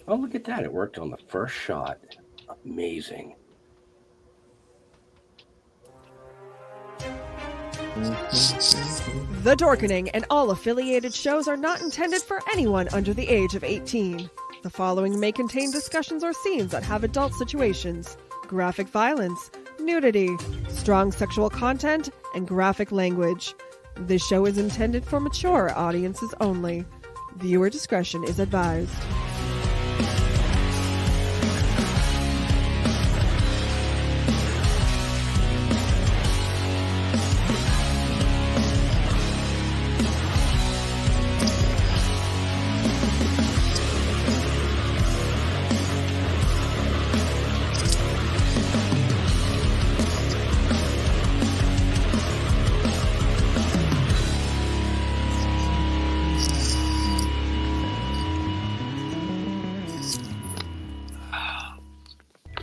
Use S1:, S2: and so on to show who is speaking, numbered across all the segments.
S1: Oh, look at that. It worked on the first shot. Amazing.
S2: The Dorkening and all affiliated shows are not intended for anyone under the age of 18. The following may contain discussions or scenes that have adult situations, graphic violence, nudity, strong sexual content, and graphic language. This show is intended for mature audiences only. Viewer discretion is advised.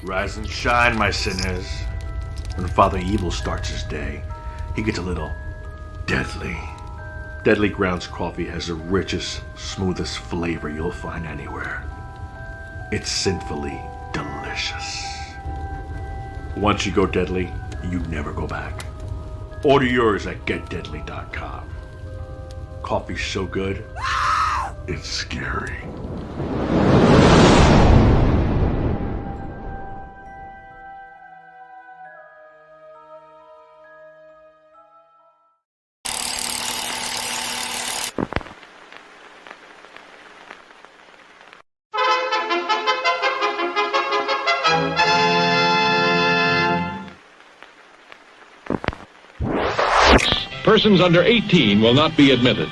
S3: Rise and shine, my sinners. When Father Evil starts his day, he gets a little deadly. Deadly Grounds coffee has the richest, smoothest flavor you'll find anywhere. It's sinfully delicious. Once you go deadly, you never go back. Order yours at getdeadly.com. Coffee's so good, it's scary.
S4: Persons under 18 will not be admitted.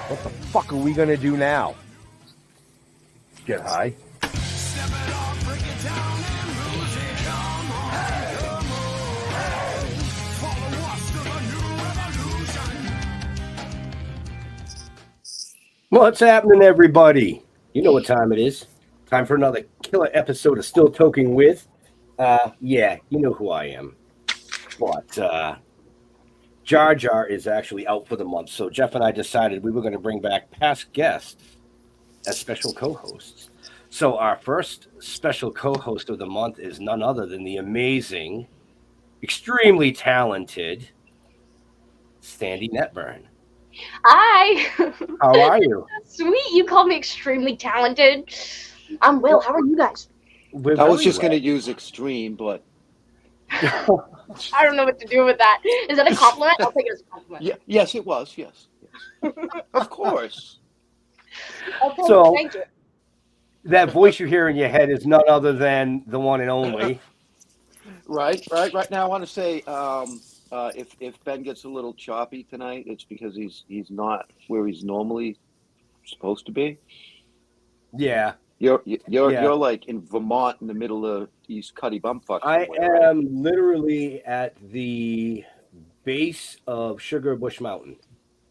S1: What the fuck are we gonna do now? Get high? What's happening, everybody? You know what time it is. Time for another killer episode of Still Toking with. Yeah, you know who I am. But, Jar Jar is actually out for the month, so Jeff and I decided we were going to bring back past guests as special co-hosts. So our first special co-host of the month is none other than the amazing, extremely talented Sandy Netburn.
S5: Hi.
S1: How are you?
S5: Sweet, you call me extremely talented. I'm Will. How are you guys?
S6: I was just going to use extreme, but
S5: I don't know what to do with that. Is that a compliment? I'll take it as a compliment.
S6: yeah, yes, it was. Yes. Of course.
S5: Okay,
S1: So-
S5: thank you.
S1: That voice you hear in your head is none other than the one and only.
S6: Right now, I want to say, if Ben gets a little choppy tonight, it's because he's not where he's normally supposed to be.
S1: Yeah.
S6: You're like in Vermont in the middle of East Cuddy Bumfuck.
S1: I am literally at the base of Sugar Bush Mountain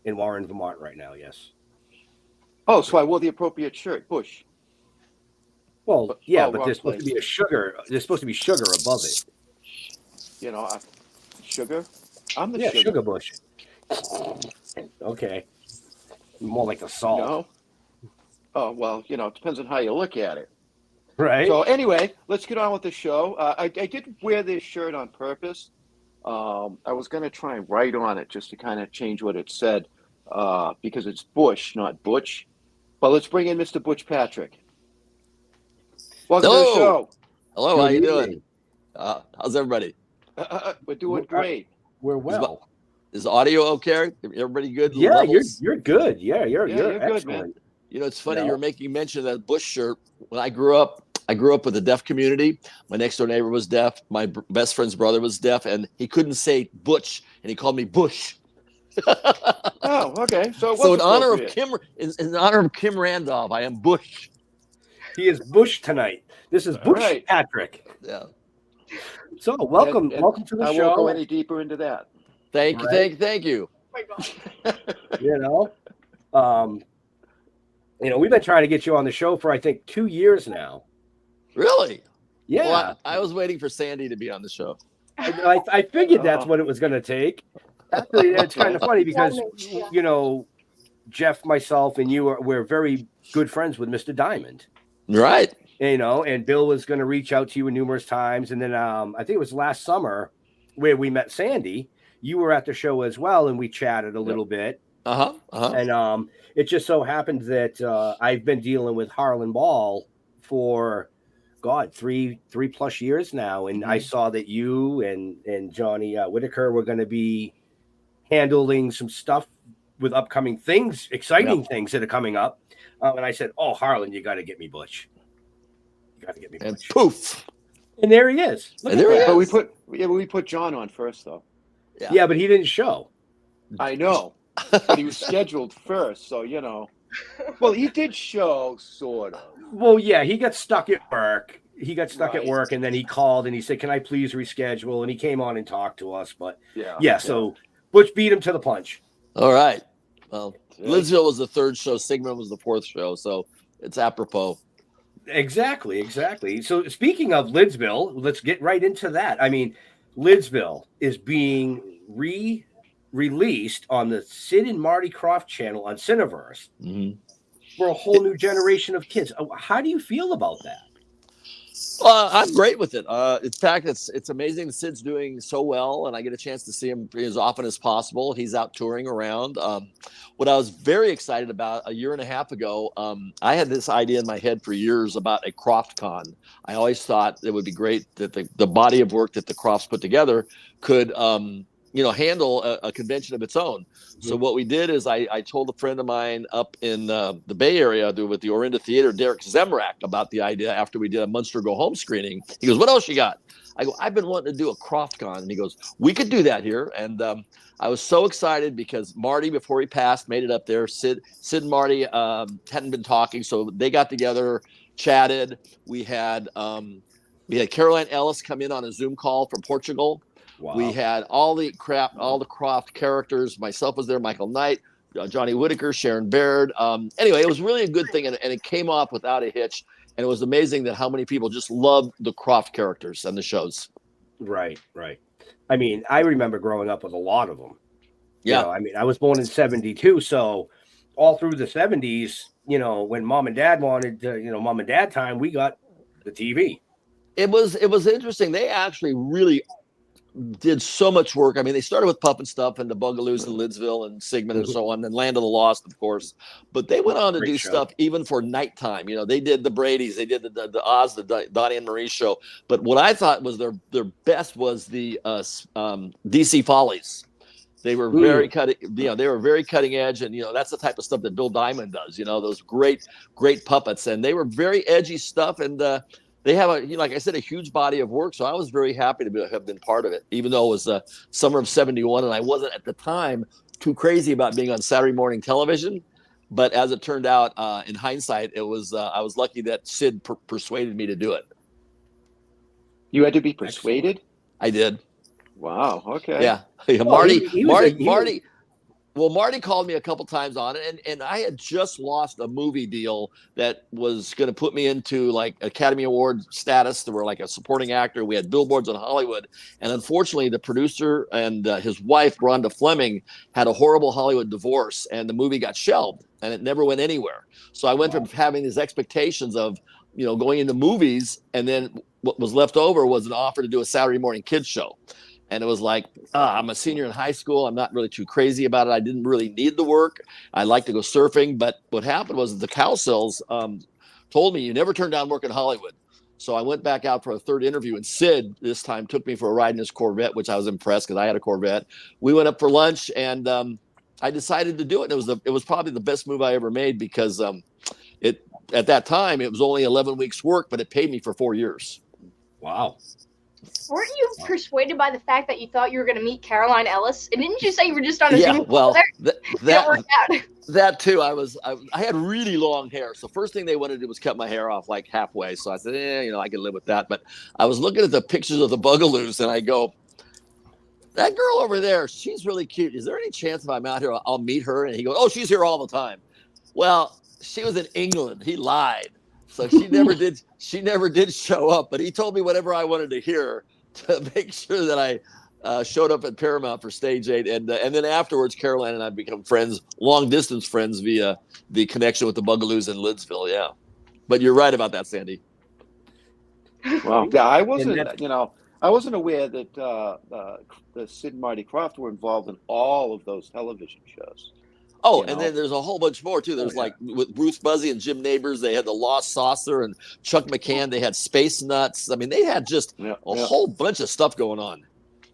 S1: in Warren, Vermont right now, yes.
S6: Oh, so I wore the appropriate shirt, Bush.
S1: Well, yeah,
S6: oh,
S1: but
S6: wrong
S1: there's supposed to
S6: place.
S1: be there's supposed to be sugar above it.
S6: You know, sugar. I'm the
S1: Yeah,
S6: sugar.
S1: Sugar Bush. Okay. More like the salt.
S6: No. Oh, well, you know, it depends on how you look at it.
S1: Right?
S6: So anyway, let's get on with the show. I did wear this shirt on purpose. I was going to try and write on it just to kind of change what it said because it's Bush, not Butch. But let's bring in Mr. Butch Patrick. Welcome to the show.
S7: Hello,
S1: Good
S7: how you
S1: evening.
S7: doing? How's everybody?
S6: We're doing great.
S1: We're well.
S7: Is audio okay? Everybody good?
S1: Yeah,
S7: Levels?
S1: you're good. Yeah, you're
S6: you're good,
S1: excellent.
S6: man.
S7: You know, it's funny
S1: Yeah.
S7: you're making mention of that Bush shirt. When I grew up with a deaf community. My next door neighbor was deaf. My best friend's brother was deaf, and he couldn't say Butch, and he called me Bush.
S6: Oh, okay. So,
S7: So in honor of Kim Randolph, I am Bush.
S1: He is Bush tonight. This is Butch
S6: right.
S1: Patrick.
S7: Yeah.
S1: So welcome
S6: And
S1: welcome to the
S6: I
S1: show.
S6: won't go any deeper into that.
S7: Thank
S1: Right.
S7: you.
S5: Oh my God.
S1: You know, we've been trying to get you on the show for I think 2 years now.
S7: Really?
S1: Yeah,
S7: Well, I was waiting for Sandy to be on the show.
S1: I figured that's what it was going to take. Actually, it's kind of funny because
S5: Yeah.
S1: you know, Jeff, myself, and we're very good friends with Mr. Diamond.
S7: Right.
S1: You know, and Bill was going to reach out to you numerous times, and then I think it was last summer where we met Sandy. You were at the show as well, and we chatted a little bit. And it just so happened that I've been dealing with Harlan Ball for three plus years now, and I saw that you and Johnny Whitaker were going to be handling some stuff with upcoming things, exciting things that are coming up. And I said, "Oh, Harlan, you got to get me Butch. You got to get me
S7: And
S1: Butch."
S7: poof.
S1: And there he is. Look
S7: And
S1: at
S7: there he
S1: that.
S7: is.
S6: But we put John on first, though.
S1: Yeah, but he didn't show.
S6: I know, but he was scheduled first, so you know. Well, he did show sort of.
S1: Well, yeah, he got stuck at work. At
S6: Right.
S1: work, and then he called and he said, "Can I please reschedule?" And he came on and talked to us. But
S6: Yeah.
S1: so Butch beat him to the punch.
S7: All right. Well,
S6: Yeah.
S7: Lidsville was the third show. Sigmund was the fourth show. So it's apropos.
S1: Exactly. So speaking of Lidsville, let's get right into that. I mean, Lidsville is being released on the Sid and Marty Krofft channel on Cineverse for a whole new generation of kids. How do you feel about that?
S7: I'm great with it. In fact, it's amazing that Sid's doing so well, and I get a chance to see him as often as possible. He's out touring around. What I was very excited about a year and a half ago, I had this idea in my head for years about a Krofft Con. I always thought it would be great that the body of work that the Kroffts put together could handle a convention of its own. So what we did is I told a friend of mine up in the Bay Area with the Orinda Theater, Derek Zemrak, about the idea after we did a Munster Go Home screening. He goes, "What else you got?" I go, "I've been wanting to do a Krofft Con." And he goes, "We could do that here." And I was so excited because Marty, before he passed, made it up there. Sid and Marty hadn't been talking, so they got together, chatted. We had Caroline Ellis come in on a Zoom call from Portugal.
S1: Wow.
S7: We had all the Krofft characters. Myself was there, Michael Knight, Johnny Whitaker, Sharon Baird. Anyway, it was really a good thing, and it came off without a hitch. And it was amazing that how many people just loved the Krofft characters and the shows.
S1: Right. I mean, I remember growing up with a lot of them.
S7: Yeah.
S1: You know, I mean, I was born in 72, so all through the 70s, you know, when mom and dad wanted, mom and dad time, we got the TV.
S7: It was interesting. They actually really did so much work. I mean, they started with Pup and Stuff and the Bugaloos and Lidsville and Sigmund and so on, and Land of the Lost, of course. But they went on to
S1: Great
S7: do
S1: show.
S7: stuff even for nighttime. You know, they did the Brady's, they did the Oz, the Donnie and Marie show. But what I thought was their best was the DC Follies. They were very cutting, they were very cutting edge, and that's the type of stuff that Bill Diamond does. Those great puppets, and they were very edgy stuff, and they have like I said, a huge body of work. So I was very happy to have been part of it, even though it was summer of '71, and I wasn't at the time too crazy about being on Saturday morning television. But as it turned out, in hindsight, it was I was lucky that Sid persuaded me to do it.
S6: You had to be persuaded?
S7: I did.
S6: Wow. Okay.
S7: Yeah, Marty. Well, Marty called me a couple times on it, and I had just lost a movie deal that was going to put me into like Academy Award status. There were like a supporting actor. We had billboards in Hollywood, and unfortunately, the producer and his wife, Rhonda Fleming, had a horrible Hollywood divorce, and the movie got shelved, and it never went anywhere. So I went from having these expectations of going into movies, and then what was left over was an offer to do a Saturday morning kids show. And it was like, I'm a senior in high school. I'm not really too crazy about it. I didn't really need the work. I like to go surfing. But what happened was the Cowsills told me, you never turn down work in Hollywood. So I went back out for a third interview. And Sid this time took me for a ride in his Corvette, which I was impressed because I had a Corvette. We went up for lunch, and I decided to do it. And it was probably the best move I ever made because at that time, it was only 11 weeks work, but it paid me for 4 years.
S1: Wow.
S5: Weren't you persuaded by the fact that you thought you were going to meet Caroline Ellis? And didn't you say you were just on a Zoom call there? That worked out.
S7: That too. I had really long hair. So first thing they wanted to do was cut my hair off like halfway. So I said, I can live with that. But I was looking at the pictures of the Bugaloos, and I go, that girl over there, she's really cute. Is there any chance if I'm out here, I'll meet her? And he goes, oh, she's here all the time. Well, she was in England. He lied. So she never did. She never did show up, but he told me whatever I wanted to hear to make sure that I showed up at Paramount for Stage 8, and then afterwards, Caroline and I become friends, long distance friends via the connection with the Bugaloos in Lidsville. Yeah, but you're right about that, Sandy.
S6: Wow. Yeah, I wasn't. I wasn't aware that the Sid and Marty Krofft were involved in all of those television shows.
S7: Oh, and then there's a whole bunch more, too. There's like with Bruce Buzzy and Jim Neighbors, they had The Lost Saucer, and Chuck McCann, they had Space Nuts. I mean, they had just a whole bunch of stuff going on.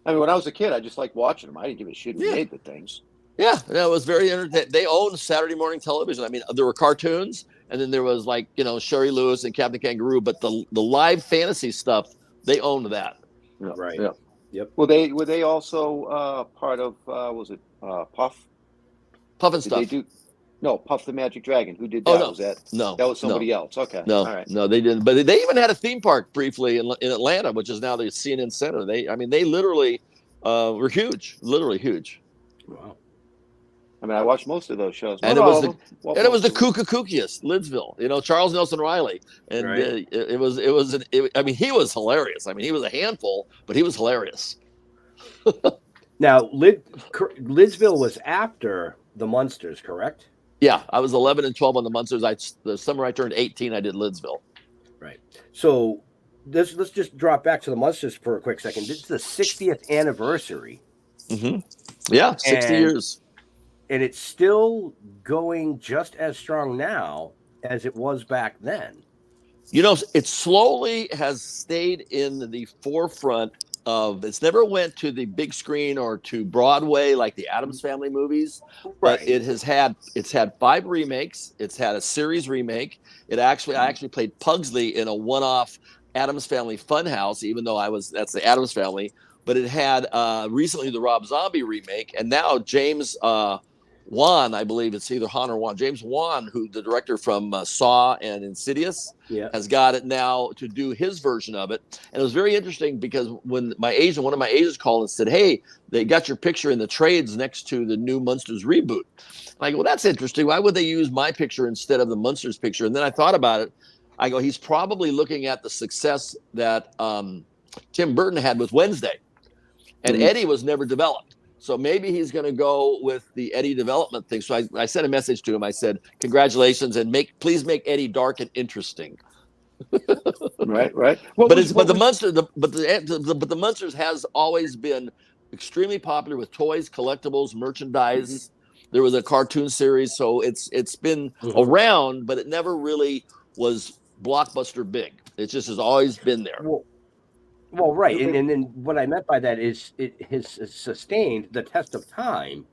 S6: I mean, when I was a kid, I just liked watching them. I didn't give a shit who made the things. Yeah,
S7: it was very entertaining. They owned Saturday morning television. I mean, there were cartoons, and then there was like, Sherry Lewis and Captain Kangaroo, but the live fantasy stuff, they owned that.
S6: Yeah, right. Yeah. Yep. Were they also part of, was it Puff?
S7: Puff and Stuff.
S6: Puff the Magic Dragon. Who did that?
S7: Oh, no.
S6: That was somebody else. Okay.
S7: No,
S6: all right.
S7: No, they didn't. But they even had a theme park briefly in Atlanta, which is now the CNN Center. They literally were huge, literally huge.
S6: Wow. I mean, I watched most of those shows.
S7: And it was the kookiest, Lidsville. Charles Nelson Riley, and
S1: right.
S7: He was hilarious. I mean, he was a handful, but he was hilarious.
S1: Now, Lidsville was after the Munsters, correct?
S7: Yeah, I was 11 and 12 on the Munsters. The summer I turned 18, I did Lidsville.
S1: Right. So let's just drop back to the Munsters for a quick second. This is the 60th anniversary.
S7: Mm-hmm. Yeah, 60 years.
S1: And it's still going just as strong now as it was back then.
S7: It slowly has stayed in the forefront of, it's never went to the big screen or to Broadway like the Addams Family movies, but it's had 5 remakes. It's had a series remake. I actually played Pugsley in a one-off Addams Family Funhouse, even though that's the Addams Family, but it had recently the Rob Zombie remake, and now James Wan, I believe it's either Han or Wan. James Wan, who the director from Saw and Insidious, has got it now to do his version of it. And it was very interesting because when one of my agents called and said, "Hey, they got your picture in the trades next to the new Munsters reboot." And I go, "Well, that's interesting. Why would they use my picture instead of the Munsters picture?" And then I thought about it. I go, he's probably looking at the success that Tim Burton had with Wednesday, and Eddie was never developed. So maybe he's going to go with the Eddie development thing. So I sent a message to him. I said, "Congratulations, and please make Eddie dark and interesting."
S6: Right.
S7: But the Munsters has always been extremely popular with toys, collectibles, merchandise. Mm-hmm. There was a cartoon series, so it's been around, but it never really was blockbuster big. It just has always been there.
S1: Well, right, and then what I meant by that is it has sustained the test of time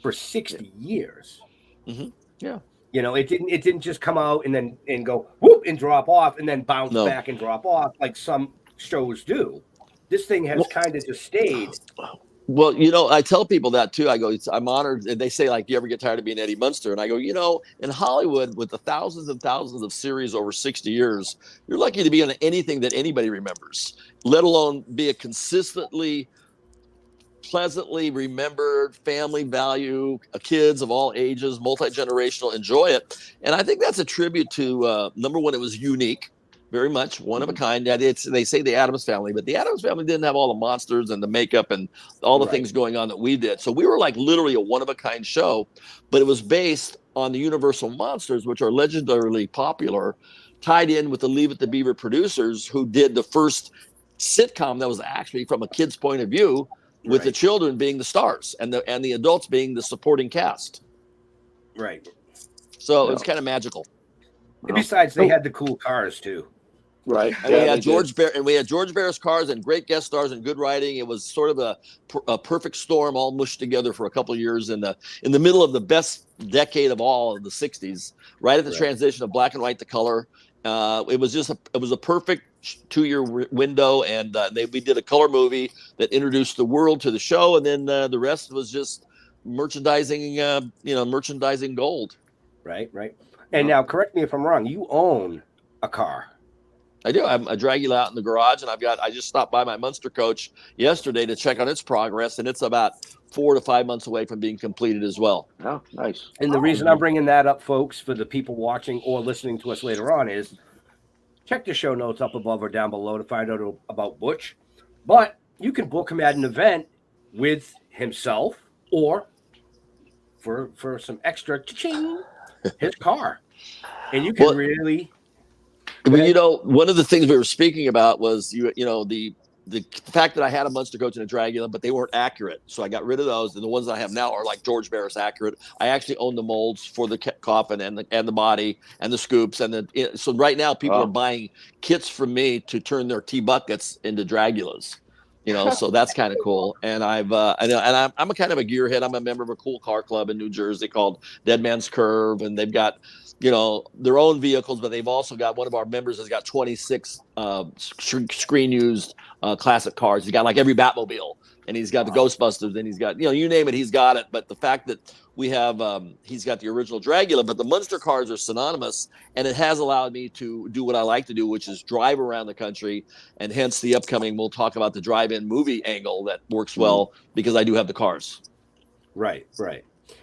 S1: for 60 years.
S7: Mm-hmm. Yeah,
S1: it didn't just come out and go whoop and drop off and then bounce back and drop off like some shows do. This thing has kind of just stayed.
S7: Well, I tell people that too. I go, I'm honored. And they say, like, "You ever get tired of being Eddie Munster?" And I go, in Hollywood, with the thousands and thousands of series over 60 years, you're lucky to be on anything that anybody remembers, let alone be a consistently pleasantly remembered, family value, kids of all ages, multi-generational, enjoy it. And I think that's a tribute to, number one, it was unique, very much one of a kind. They say the Addams Family, but the Addams Family didn't have all the monsters and the makeup and all the things going on that we did. So we were like literally a one of a kind show, but it was based on the Universal monsters, which are legendarily popular, tied in with the Leave It to Beaver producers who did the first sitcom that was actually from a kid's point of view, with the children being the stars and the adults being the supporting cast.
S1: Right.
S7: So it's kind of magical.
S1: And besides, they had the cool cars too.
S6: Right.
S7: And we had George Barris cars and great guest stars and good writing. It was sort of a perfect storm, all mushed together for a couple of years in the middle of the best decade of all of the 60s, right at the transition of black and white to color. It was a perfect 2-year window, and we did a color movie that introduced the world to the show, and then the rest was just merchandising, merchandising gold.
S1: Right. And now, correct me if I'm wrong. You own a car.
S7: I do. I'm a Dragula out in the garage, and I just stopped by my Munster coach yesterday to check on its progress, and it's about 4 to 5 months away from being completed as well.
S6: Oh, nice.
S1: And the reason I'm bringing that up, folks, for the people watching or listening to us later on is check the show notes up above or down below to find out about Butch. But you can book him at an event with himself or for some extra cha-ching, his car. And you can really...
S7: Well, one of the things we were speaking about was, the fact that I had a Munster coach and a Dragula, but they weren't accurate. So I got rid of those. And the ones that I have now are like George Barris accurate. I actually own the molds for the coffin and the body and the scoops. So right now people are buying kits from me to turn their tea buckets into Dragulas. So that's kind of cool. And I'm a kind of a gearhead. I'm a member of a cool car club in New Jersey called Dead Man's Curve. And they've got, their own vehicles, but they've also got, one of our members has got 26 screen used classic cars. He's got like every Batmobile, and he's got the Ghostbusters, and he's got, you name it, he's got it. But the fact that we have, he's got the original Dragula, but the Munster cars are synonymous, and it has allowed me to do what I like to do, which is drive around the country, and hence the upcoming, we'll talk about the drive-in movie angle that works well because I do have the cars.
S1: Right.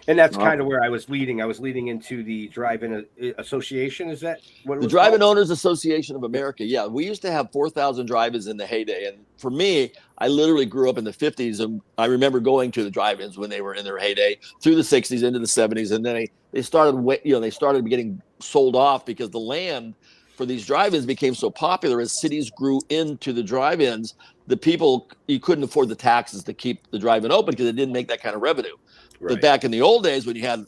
S1: And that's kind of where I was leading. I was leading into the Drive-In Association. Is that what it was? The
S7: Drive-In Owners Association of America. Yeah, we used to have 4,000 drive-ins in the heyday. And for me, I literally grew up in the 50s, and I remember going to the drive-ins when they were in their heyday through the 60s into the 70s, and then they started getting sold off because the land for these drive-ins became so popular as cities grew into the drive-ins. The people, you couldn't afford the taxes to keep the drive-in open because it didn't make that kind of revenue. Right. But back in the old days when you had,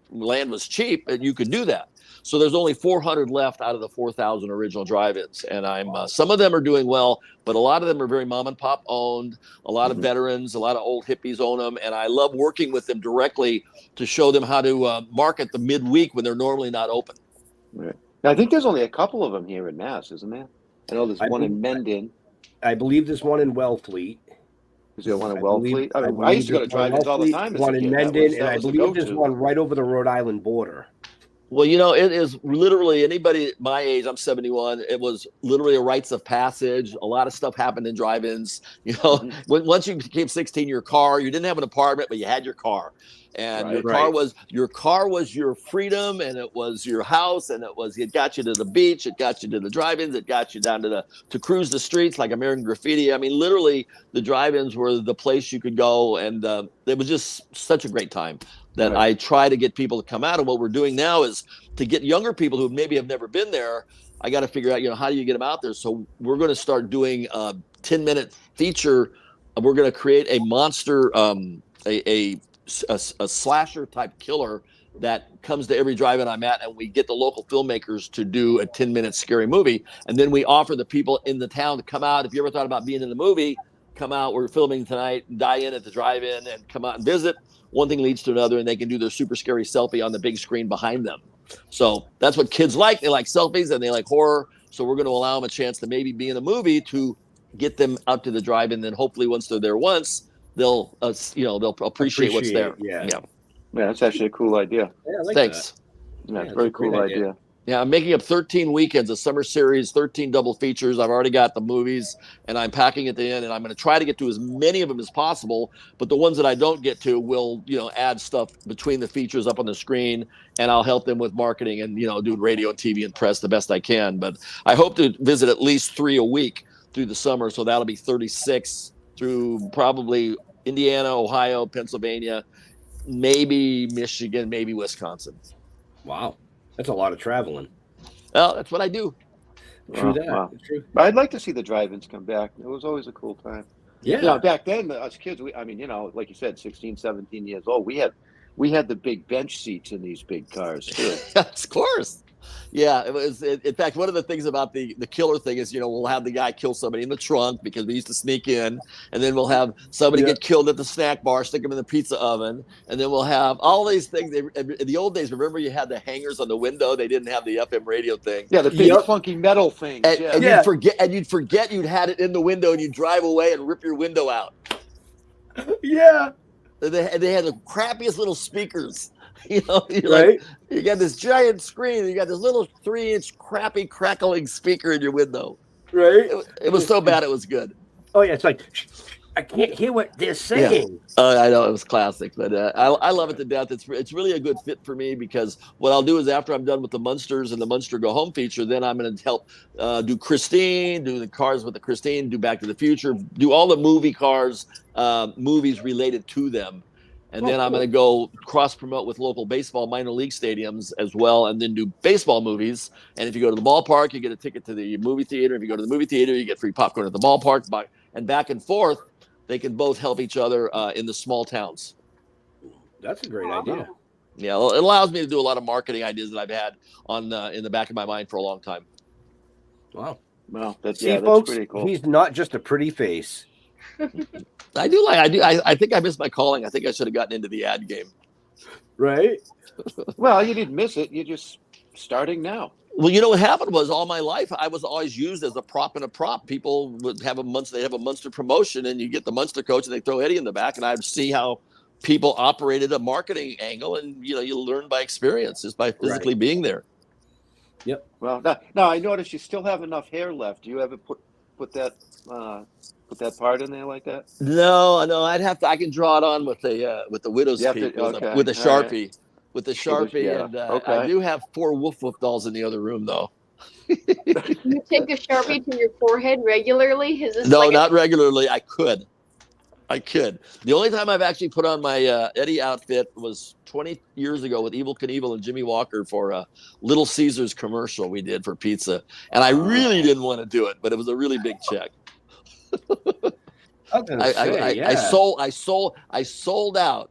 S7: land was cheap and you could do that. So there's only 400 left out of the 4,000 original drive-ins. And some of them are doing well, but a lot of them are very mom and pop owned. A lot of veterans, a lot of old hippies own them. And I love working with them directly to show them how to market the midweek when they're normally not open.
S6: Right. Now, I think there's only a couple of them here in Mass, isn't there? I know there's one in Mendon.
S1: I believe there's one in Wellfleet.
S6: Is there one in Wellfleet? I used to go to drive-ins all the time.
S1: One in Mendon, and I believe there's one right over the Rhode Island border.
S7: Well, it is literally anybody my age. I'm 71. It was literally a rites of passage. A lot of stuff happened in drive-ins. Once you became 16, you didn't have an apartment, but you had your car. And your car was your freedom, and it was your house, and it got you to the beach, it got you to the drive-ins, it got you down to cruise the streets like American Graffiti. I mean, literally, the drive-ins were the place you could go, and it was just such a great time that I try to get people to come out. And what we're doing now is to get younger people who maybe have never been there. I got to figure out, how do you get them out there? So we're going to start doing a 10-minute feature. We're going to create a monster, a slasher type killer that comes to every drive-in I'm at, and we get the local filmmakers to do a 10-minute scary movie, and then we offer the people in the town to come out. If you ever thought about being in the movie, come out. We're filming tonight, die in at the drive-in, and come out and visit. One thing leads to another, and they can do their super scary selfie on the big screen behind them. So that's what kids like. They like selfies and they like horror. So we're going to allow them a chance to maybe be in a movie to get them out to the drive-in. Then hopefully once they're there they'll appreciate what's there.
S1: Yeah,
S6: that's actually a cool idea.
S1: Yeah, I like
S7: Thanks.
S1: That.
S6: Yeah, it's a very cool idea.
S7: Yeah, I'm making up 13 weekends, a summer series, 13 double features. I've already got the movies, and I'm packing at the end, and I'm going to try to get to as many of them as possible. But the ones that I don't get to will, add stuff between the features up on the screen, and I'll help them with marketing and, do radio and TV and press the best I can. But I hope to visit at least 3 a week through the summer, so that'll be 36 through probably Indiana, Ohio, Pennsylvania, maybe Michigan, maybe Wisconsin.
S1: Wow. That's a lot of traveling.
S7: Well, that's what I do.
S1: True that.
S6: Wow.
S1: True.
S6: I'd like to see the drive-ins come back. It was always a cool time.
S1: Yeah.
S6: Back then, us kids, like you said, 16, 17 years old, we had the big bench seats in these big cars too.
S7: Of course. Yeah, it was. In fact, one of the things about the killer thing is, we'll have the guy kill somebody in the trunk because we used to sneak in, and then we'll have somebody get killed at the snack bar, stick them in the pizza oven, and then we'll have all these things. In the old days, remember you had the hangers on the window? They didn't have the FM radio thing.
S6: Yeah, the big funky metal thing.
S7: And you'd forget you'd had it in the window, and you'd drive away and rip your window out.
S1: Yeah.
S7: And they had the crappiest little speakers. You're
S1: right.
S7: Like, you got this giant screen, and you got this little 3-inch crappy crackling speaker in your window.
S1: Right.
S7: It was so bad it was good.
S1: Oh yeah, it's like I can't hear what they're saying.
S7: Yeah. I know it was classic, but I love it to death. It's really a good fit for me because what I'll do is after I'm done with the Munsters and the Munster Go Home feature, then I'm going to help do Christine, do the cars with the Christine, do Back to the Future, do all the movie cars, movies related to them. And then I'm going to go cross-promote with local baseball minor league stadiums as well, and then do baseball movies. And if you go to the ballpark, you get a ticket to the movie theater. If you go to the movie theater, you get free popcorn at the ballpark. And back and forth, they can both help each other in the small towns.
S1: That's a great idea.
S7: Yeah, it allows me to do a lot of marketing ideas that I've had in the back of my mind for a long time.
S1: Wow.
S6: Well, that's
S1: folks,
S6: pretty cool.
S1: He's not just a pretty face.
S7: I think I missed my calling. I think I should have gotten into the ad game.
S1: Right?
S6: Well, you didn't miss it. You're just starting now.
S7: Well, what happened was all my life I was always used as a prop and a prop. People would have a Munster promotion, and you get the Munster coach, and they throw Eddie in the back, and I'd see how people operated a marketing angle, and you learn by experience just by physically being there.
S1: Yep.
S6: Well, now I noticed you still have enough hair left. Do you ever put that part in there like that?
S7: No, I'd have to. I can draw it on with the widow's peak with a Sharpie. Right. With the Sharpie, and I do have 4 Woof Woof dolls in the other room, though.
S5: You take a Sharpie to your forehead regularly?
S7: Not regularly. I could. The only time I've actually put on my Eddie outfit was 20 years ago with Evel Knievel and Jimmy Walker for a Little Caesars commercial we did for pizza, and I really didn't want to do it, but it was a really big check. I sold out.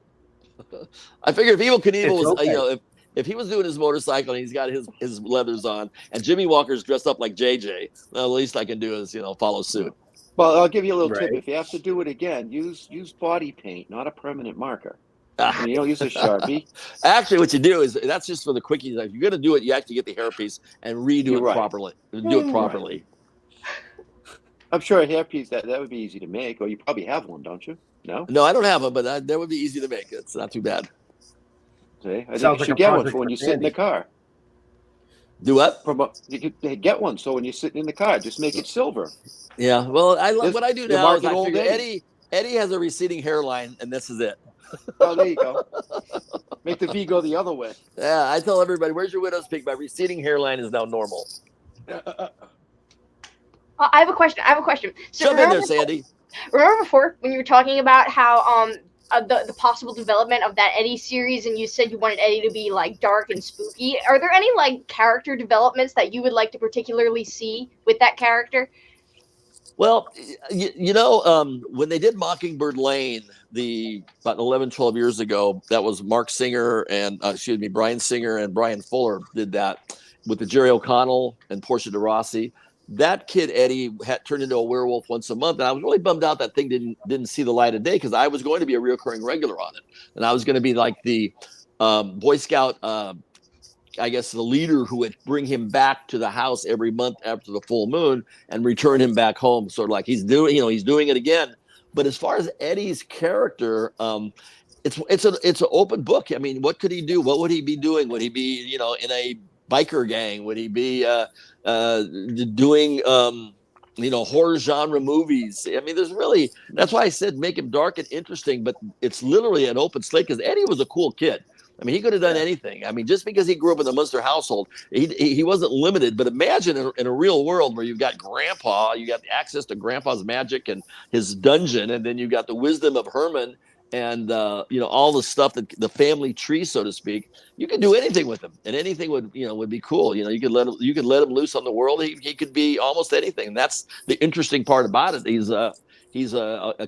S7: I figured if Evel Knievel was, if he was doing his motorcycle and he's got his leathers on, and Jimmy Walker's dressed up like JJ, well, the least I can do is follow suit.
S6: Well, I'll give you a little tip. If you have to do it again, use body paint, not a permanent marker. You don't use a Sharpie.
S7: Actually, what you do is that's just for the quickies. If you're going to do it, you actually get the hairpiece and redo it properly. Do it properly.
S6: I'm sure a hairpiece that would be easy to make, or you probably have one, don't you? No,
S7: I don't have one, but that would be easy to make. It's not too bad.
S6: See, I think you should get one for when you sit in the car.
S7: Do what?
S6: You could get one so when you're sitting in the car, just make it silver.
S7: Yeah, well, what I do now is I figure Eddie has a receding hairline, and this is it.
S6: Oh, there you go. Make the V go the other way.
S7: Yeah, I tell everybody, where's your widow's peak? My receding hairline is now normal.
S5: I have a question. So
S7: jump in there, Sandy.
S5: Remember before when you were talking about how the possible development of that Eddie series, and you said you wanted Eddie to be like dark and spooky. Are there any like character developments that you would like to particularly see with that character?
S7: Well, when they did Mockingbird Lane, about 11, 12 years ago, that was Brian Singer and Brian Fuller did that with the Jerry O'Connell and Portia de Rossi. That kid Eddie had turned into a werewolf once a month, and I was really bummed out that thing didn't see the light of day, because I was going to be a reoccurring regular on it, and I was going to be like the Boy Scout, I guess the leader who would bring him back to the house every month after the full moon and return him back home, sort of like he's doing it again. But as far as Eddie's character, it's an open book. I mean, what could he do? What would he be doing? Would he be in a biker gang? Would he be doing horror genre movies? I mean, that's why I said make him dark and interesting, but it's literally an open slate because Eddie was a cool kid. I mean, he could have done anything. I mean, just because he grew up in the Munster household, he wasn't limited. But imagine in a real world where you've got Grandpa, you got access to Grandpa's magic and his dungeon, and then you got the wisdom of Herman and all the stuff that the family tree, so to speak. You could do anything with him, and anything would be cool. You could let him loose on the world. He could be almost anything. And that's the interesting part about it. He's a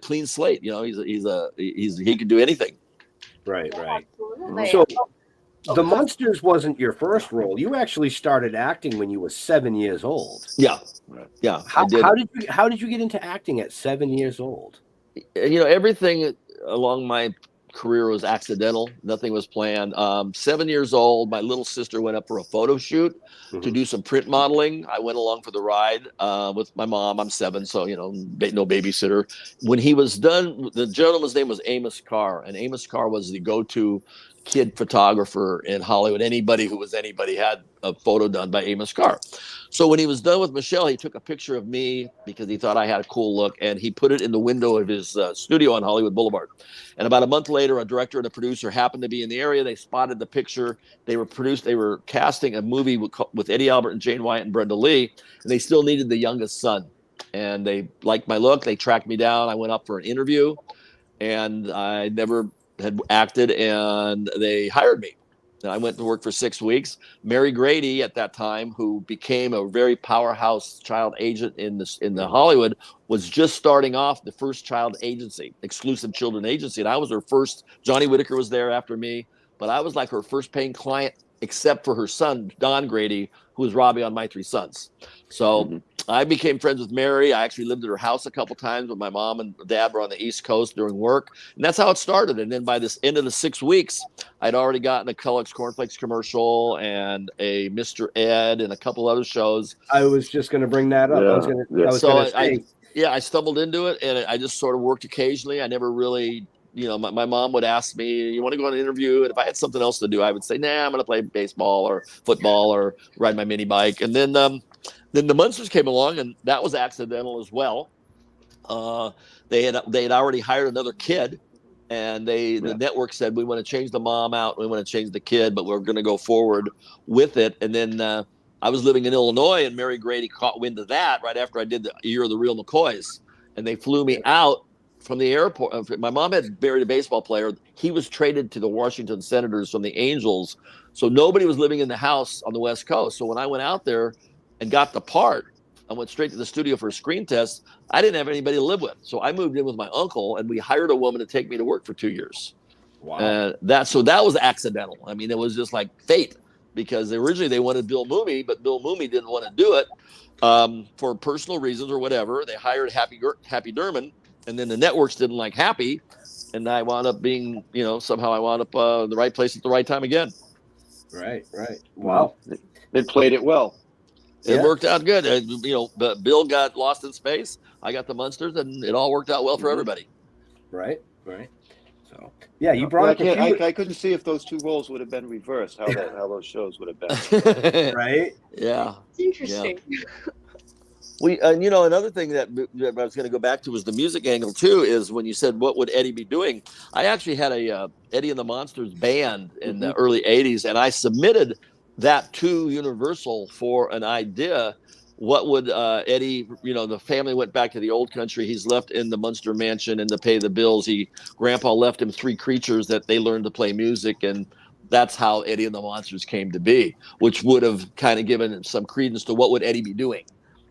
S7: clean slate. He could do anything.
S1: Right.
S5: Absolutely.
S1: So the Munsters wasn't your first role. You actually started acting when you were 7 years old.
S7: Yeah.
S1: How did you get into acting at 7 years old?
S7: Everything along my career was accidental. Nothing was planned. 7 years old, my little sister went up for a photo shoot to do some print modeling. I went along for the ride with my mom. I'm 7, so no babysitter. When he was done, the gentleman's name was Amos Carr, and Amos Carr was the go-to kid photographer in Hollywood. Anybody who was anybody had a photo done by Amos Carr. So when he was done with Michelle, he took a picture of me because he thought I had a cool look, and he put it in the window of his studio on Hollywood Boulevard. And about a month later, a director and a producer happened to be in the area. They spotted the picture. They were casting a movie with Eddie Albert and Jane Wyatt and Brenda Lee, and they still needed the youngest son. And they liked my look. They tracked me down. I went up for an interview, and I never had acted, and they hired me. And I went to work for 6 weeks. Mary Grady at that time, who became a very powerhouse child agent in the Hollywood, was just starting off the first child agency, exclusive children agency. And I was her first. Johnny Whitaker was there after me, but I was like her first paying client, except for her son, Don Grady, who was Robbie on My Three Sons. So I became friends with Mary. I actually lived at her house a couple times when my mom and dad were on the East Coast during work. And that's how it started. And then by this end of the 6 weeks, I'd already gotten a Kellogg's Cornflakes commercial and a Mr. Ed and a couple other shows.
S1: I was just going to bring that up.
S7: I stumbled into it, and I just sort of worked occasionally. I never really, my mom would ask me, you want to go on an interview? And if I had something else to do, I would say, nah, I'm going to play baseball or football or ride my mini bike. And then the Munsters came along, and that was accidental as well. They had already hired another kid, and the network said, we want to change the mom out. We want to change the kid, but we're going to go forward with it. And then I was living in Illinois, and Mary Grady caught wind of that right after I did the Year of the Real McCoys. And they flew me out from the airport. My mom had buried a baseball player. He was traded to the Washington Senators from the Angels. So nobody was living in the house on the West Coast. So when I went out there and got the part, I went straight to the studio for a screen test. I didn't have anybody to live with. So I moved in with my uncle, and we hired a woman to take me to work for 2 years. Wow. That was accidental. I mean, it was just like fate, because originally they wanted Bill Mooney, but Bill Mooney didn't want to do it for personal reasons or whatever. They hired Happy Durman, and then the networks didn't like Happy, and I wound up being, somehow I wound up in the right place at the right time again.
S1: Right. Wow.
S6: They played it well.
S7: It worked out good. But Bill got lost in space. I got the Munsters, and it all worked out well for everybody.
S1: Right. So you brought up.
S6: I couldn't see if those two roles would have been reversed. How those shows would have been.
S1: Right.
S7: Yeah.
S5: It's interesting.
S7: Yeah. Another thing that I was going to go back to was the music angle too. Is when you said, "What would Eddie be doing?" I actually had a Eddie and the Munsters band in the early '80s, and I submitted that to Universal for an idea. What would Eddie? The family went back to the old country. He's left in the Munster mansion, and to pay the bills, Grandpa left him 3 creatures that they learned to play music, and that's how Eddie and the Munsters came to be, which would have kind of given some credence to what would Eddie be doing.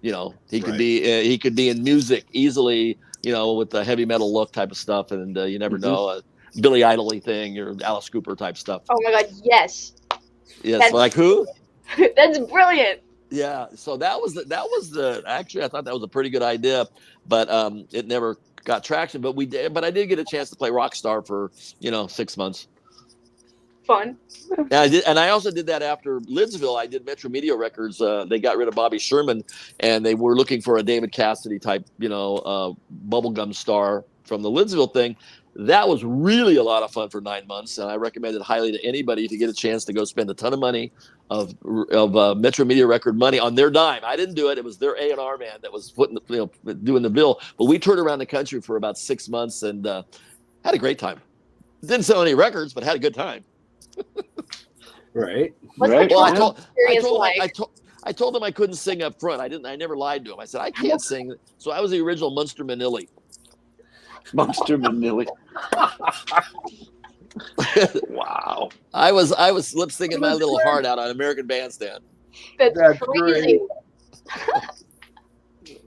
S7: He could be in music easily, with the heavy metal look type of stuff, and you never know, Billy Idol thing or Alice Cooper type stuff.
S5: Oh my God, yes.
S7: Yes, like who?
S5: That's brilliant.
S7: Yeah, so that was actually I thought that was a pretty good idea, but it never got traction. But I did get a chance to play rock star for 6 months.
S5: Fun.
S7: And I also did that after Lidsville. I did Metro Media Records. They got rid of Bobby Sherman, and they were looking for a David Cassidy type, bubblegum star from the Lidsville thing. That was really a lot of fun for 9 months, and I recommend it highly to anybody to get a chance to go spend a ton of money of Metro Media Record money on their dime. I didn't do it; it was their A&R man that was doing the bill. But we toured around the country for about 6 months and had a great time. Didn't sell any records, but had a good time.
S1: Right.
S5: What's
S6: Right.
S5: the
S7: Well,
S5: touring experience like?
S7: I told them I couldn't sing up front. I never lied to them. I said I can't sing. So I was the original Munster Manili.
S6: Munster Manili. Wow.
S7: I was lip singing my little heart out on American Bandstand.
S5: That's crazy.
S1: great.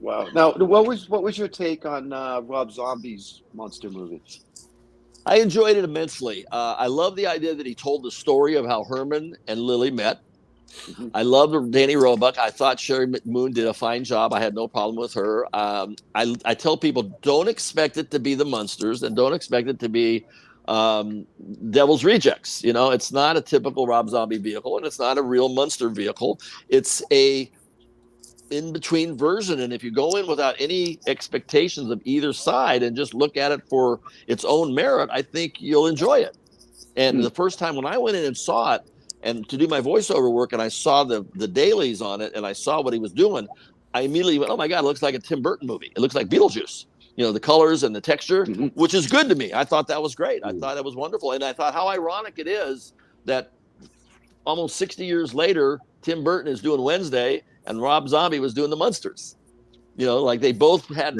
S6: Wow. Now, what was your take on Rob Zombie's Munster movie?
S7: I enjoyed it immensely. I love the idea that he told the story of how Herman and Lily met.
S6: Mhm.
S7: I loved Danny Roebuck. I thought Sherry Moon did a fine job. I had no problem with her. I tell people, don't expect it to be the Munsters and don't expect it to be Devil's Rejects. You know, it's not a typical Rob Zombie vehicle and it's not a real Munster vehicle. It's a in-between version. And if you go in without any expectations of either side and just look at it for its own merit, I think you'll enjoy it. And the first time when I went in and saw it, and to do my voiceover work, and I saw the dailies on it, and I saw what he was doing, I immediately went, "Oh my God, it looks like a Tim Burton movie. It looks like Beetlejuice." You know, the colors and the texture, which is good to me. I thought that was great. I thought that was wonderful, and I thought how ironic it is that almost 60 years later, Tim Burton is doing Wednesday, and Rob Zombie was doing the Munsters. You know, like they both had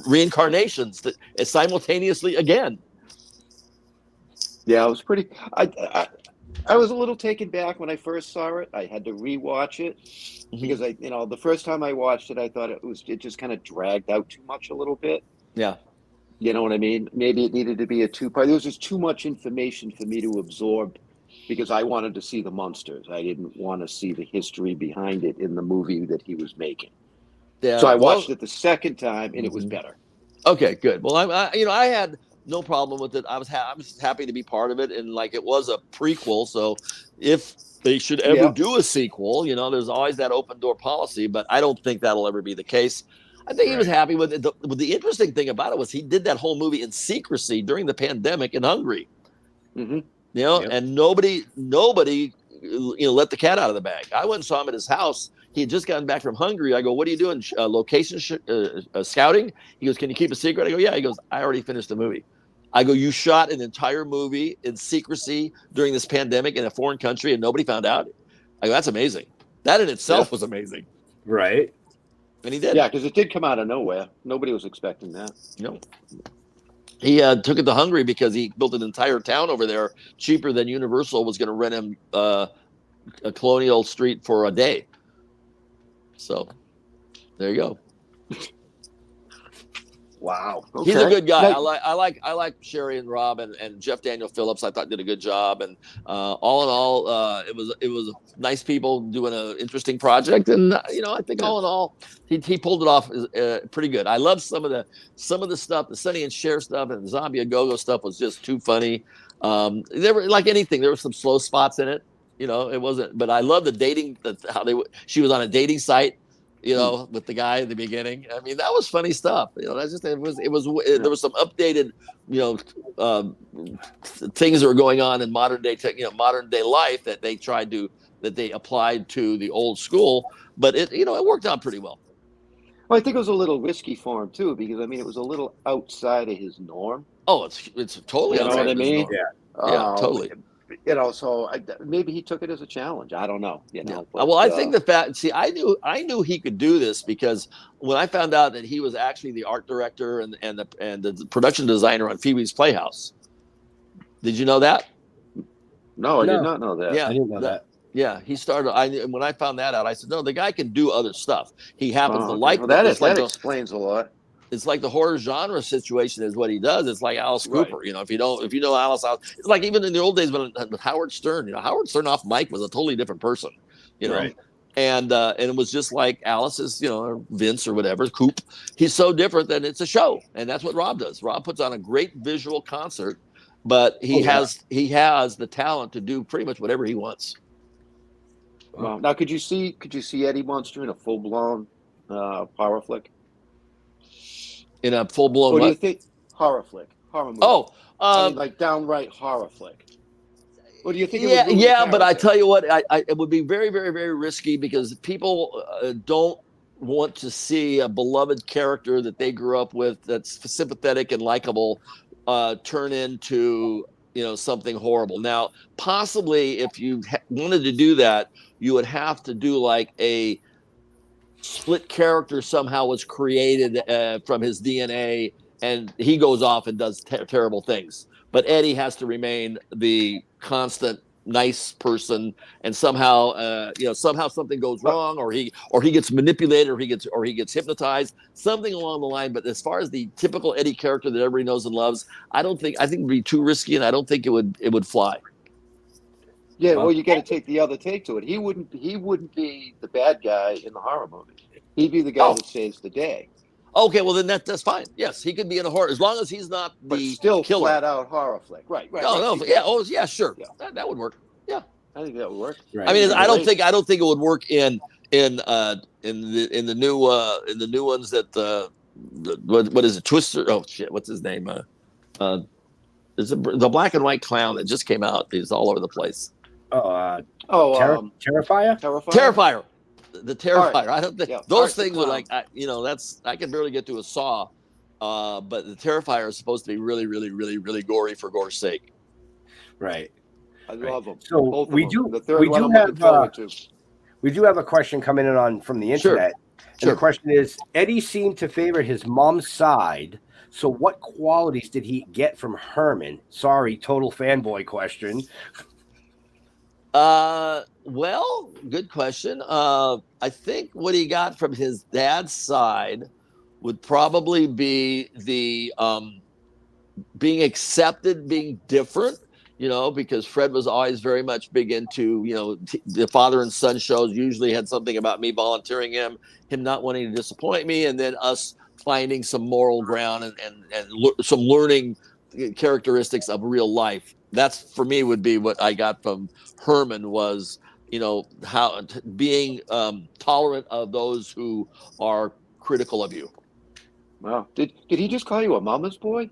S7: reincarnations that simultaneously again.
S6: Yeah, it was pretty. I was a little taken back when I first saw it. I had to rewatch it because the first time I watched it, I thought it just kind of dragged out too much a little bit.
S7: Yeah.
S6: You know what I mean? Maybe it needed to be a two-part. There was just too much information for me to absorb because I wanted to see the Munsters. I didn't want to see the history behind it in the movie that he was making.
S7: Yeah.
S6: So I watched it the second time, and it was better.
S7: Okay, good. Well, I had no problem with it. I was happy to be part of it, and like it was a prequel. So if they should ever do a sequel, you know, there's always that open door policy. But I don't think that'll ever be the case. I think he was happy with it. The interesting thing about it was he did that whole movie in secrecy during the pandemic in Hungary.
S6: Mm-hmm.
S7: You know, and nobody, let the cat out of the bag. I went and saw him at his house. He had just gotten back from Hungary. I go, "What are you doing? Location scouting?" He goes, "Can you keep a secret?" I go, "Yeah." He goes, "I already finished the movie." I go, "You shot an entire movie in secrecy during this pandemic in a foreign country and nobody found out?" I go, "That's amazing." That in itself was amazing.
S1: Right.
S7: And he did.
S6: Yeah, because it did come out of nowhere. Nobody was expecting that.
S7: No. He took it to Hungary because he built an entire town over there cheaper than Universal was going to rent him a Colonial Street for a day. So there you go.
S1: Wow.
S6: Okay.
S7: He's a good guy.
S6: Now,
S7: I like Sherry and Rob and Jeff Daniel Phillips. I thought did a good job. And all in all, it was nice people doing an interesting project. And I think all in all, he pulled it off pretty good. I love some of the stuff, the Sonny and Cher stuff and Zombie A Go-Go stuff was just too funny. There were like anything. There were some slow spots in it. You know, it wasn't. But I love the dating. She was on a dating site. You know, with the guy at the beginning. I mean, that was funny stuff. You know, that's just there was some updated, things that were going on in modern day life that they applied to the old school. But it worked out pretty well.
S6: Well, I think it was a little risky for him too, because I mean, it was a little outside of his norm.
S7: Oh, it's totally.
S6: You know what I mean?
S7: Yeah, totally.
S6: So maybe he took it as a challenge. I don't know. But,
S7: well, I think the fact. See, I knew he could do this because when I found out that he was actually the art director and the production designer on Pee-wee's Playhouse. Did you know that?
S6: No, I did not know that.
S7: Yeah,
S1: I didn't know that.
S7: Yeah, he started. When I found that out, I said, "No, the guy can do other stuff. He happens to like
S6: well, that explains a lot.
S7: It's like the horror genre situation is what he does. It's like Alice Cooper. Right. If you know Alice, it's like even in the old days when Howard Stern, Howard Stern off mic was a totally different person, Right. And it was just like Alice's, or Vince or whatever, Coop. He's so different that it's a show, and that's what Rob does. Rob puts on a great visual concert, but he has the talent to do pretty much whatever he wants.
S6: Wow. Now, could you see Eddie Munster in a full blown horror flick?
S7: In a full blown.
S6: What do you think? Horror flick. horror movie?
S7: Oh,
S6: I mean, like downright horror flick. Or do you think?
S7: yeah,
S6: it would
S7: yeah, but I
S6: character?
S7: tell you what, it would be very, very, very risky because people don't want to see a beloved character that they grew up with that's sympathetic and likable turn into something horrible. Now, possibly, if you wanted to do that, you would have to do like a split character somehow was created from his DNA, and he goes off and does terrible things. But Eddie has to remain the constant nice person, and somehow somehow something goes wrong, or he gets manipulated, or he gets hypnotized, something along the line. But as far as the typical Eddie character that everybody knows and loves, I think it'd be too risky, and I don't think it would fly.
S6: Yeah, well, you got to take the other take to it. He wouldn't be the bad guy in the horror movie. He'd be the guy that saves the day.
S7: Okay, well then that's fine. Yes, he could be in a horror as long as he's not the
S6: But still
S7: killer.
S6: flat out horror flick. Right.
S7: No, yeah, sure.
S6: Yeah.
S7: That would work. Yeah,
S6: I think that would work.
S1: Right.
S7: I mean, I don't think it would work in the new ones that what is it, Twister? Oh shit, what's his name? Is it the black and white clown that just came out? He's all over the place.
S1: Terrifier?
S7: Terrifier. The Terrifier.
S6: Art.
S7: I don't think those things are like I can barely get to a Saw, but the Terrifier is supposed to be really, really, really, really gory for gore's sake.
S1: Right.
S6: I love them.
S1: So
S6: Both of
S1: we
S6: them.
S1: do
S6: The third
S1: we
S6: one
S1: do
S6: I'm
S1: have
S6: looking forward to.
S1: we do have a question coming in from the
S7: Sure.
S1: internet. And the question is, Eddie seemed to favor his mom's side. So what qualities did he get from Herman? Sorry, total fanboy question.
S7: Well, good question. I think what he got from his dad's side would probably be the being accepted, being different, because Fred was always very much big into, the father and son shows usually had something about me volunteering him not wanting to disappoint me, and then us finding some moral ground and some learning characteristics of real life. That's, for me, would be what I got from Herman was, how being tolerant of those who are critical of you.
S6: Wow. Did he just call you a mama's boy?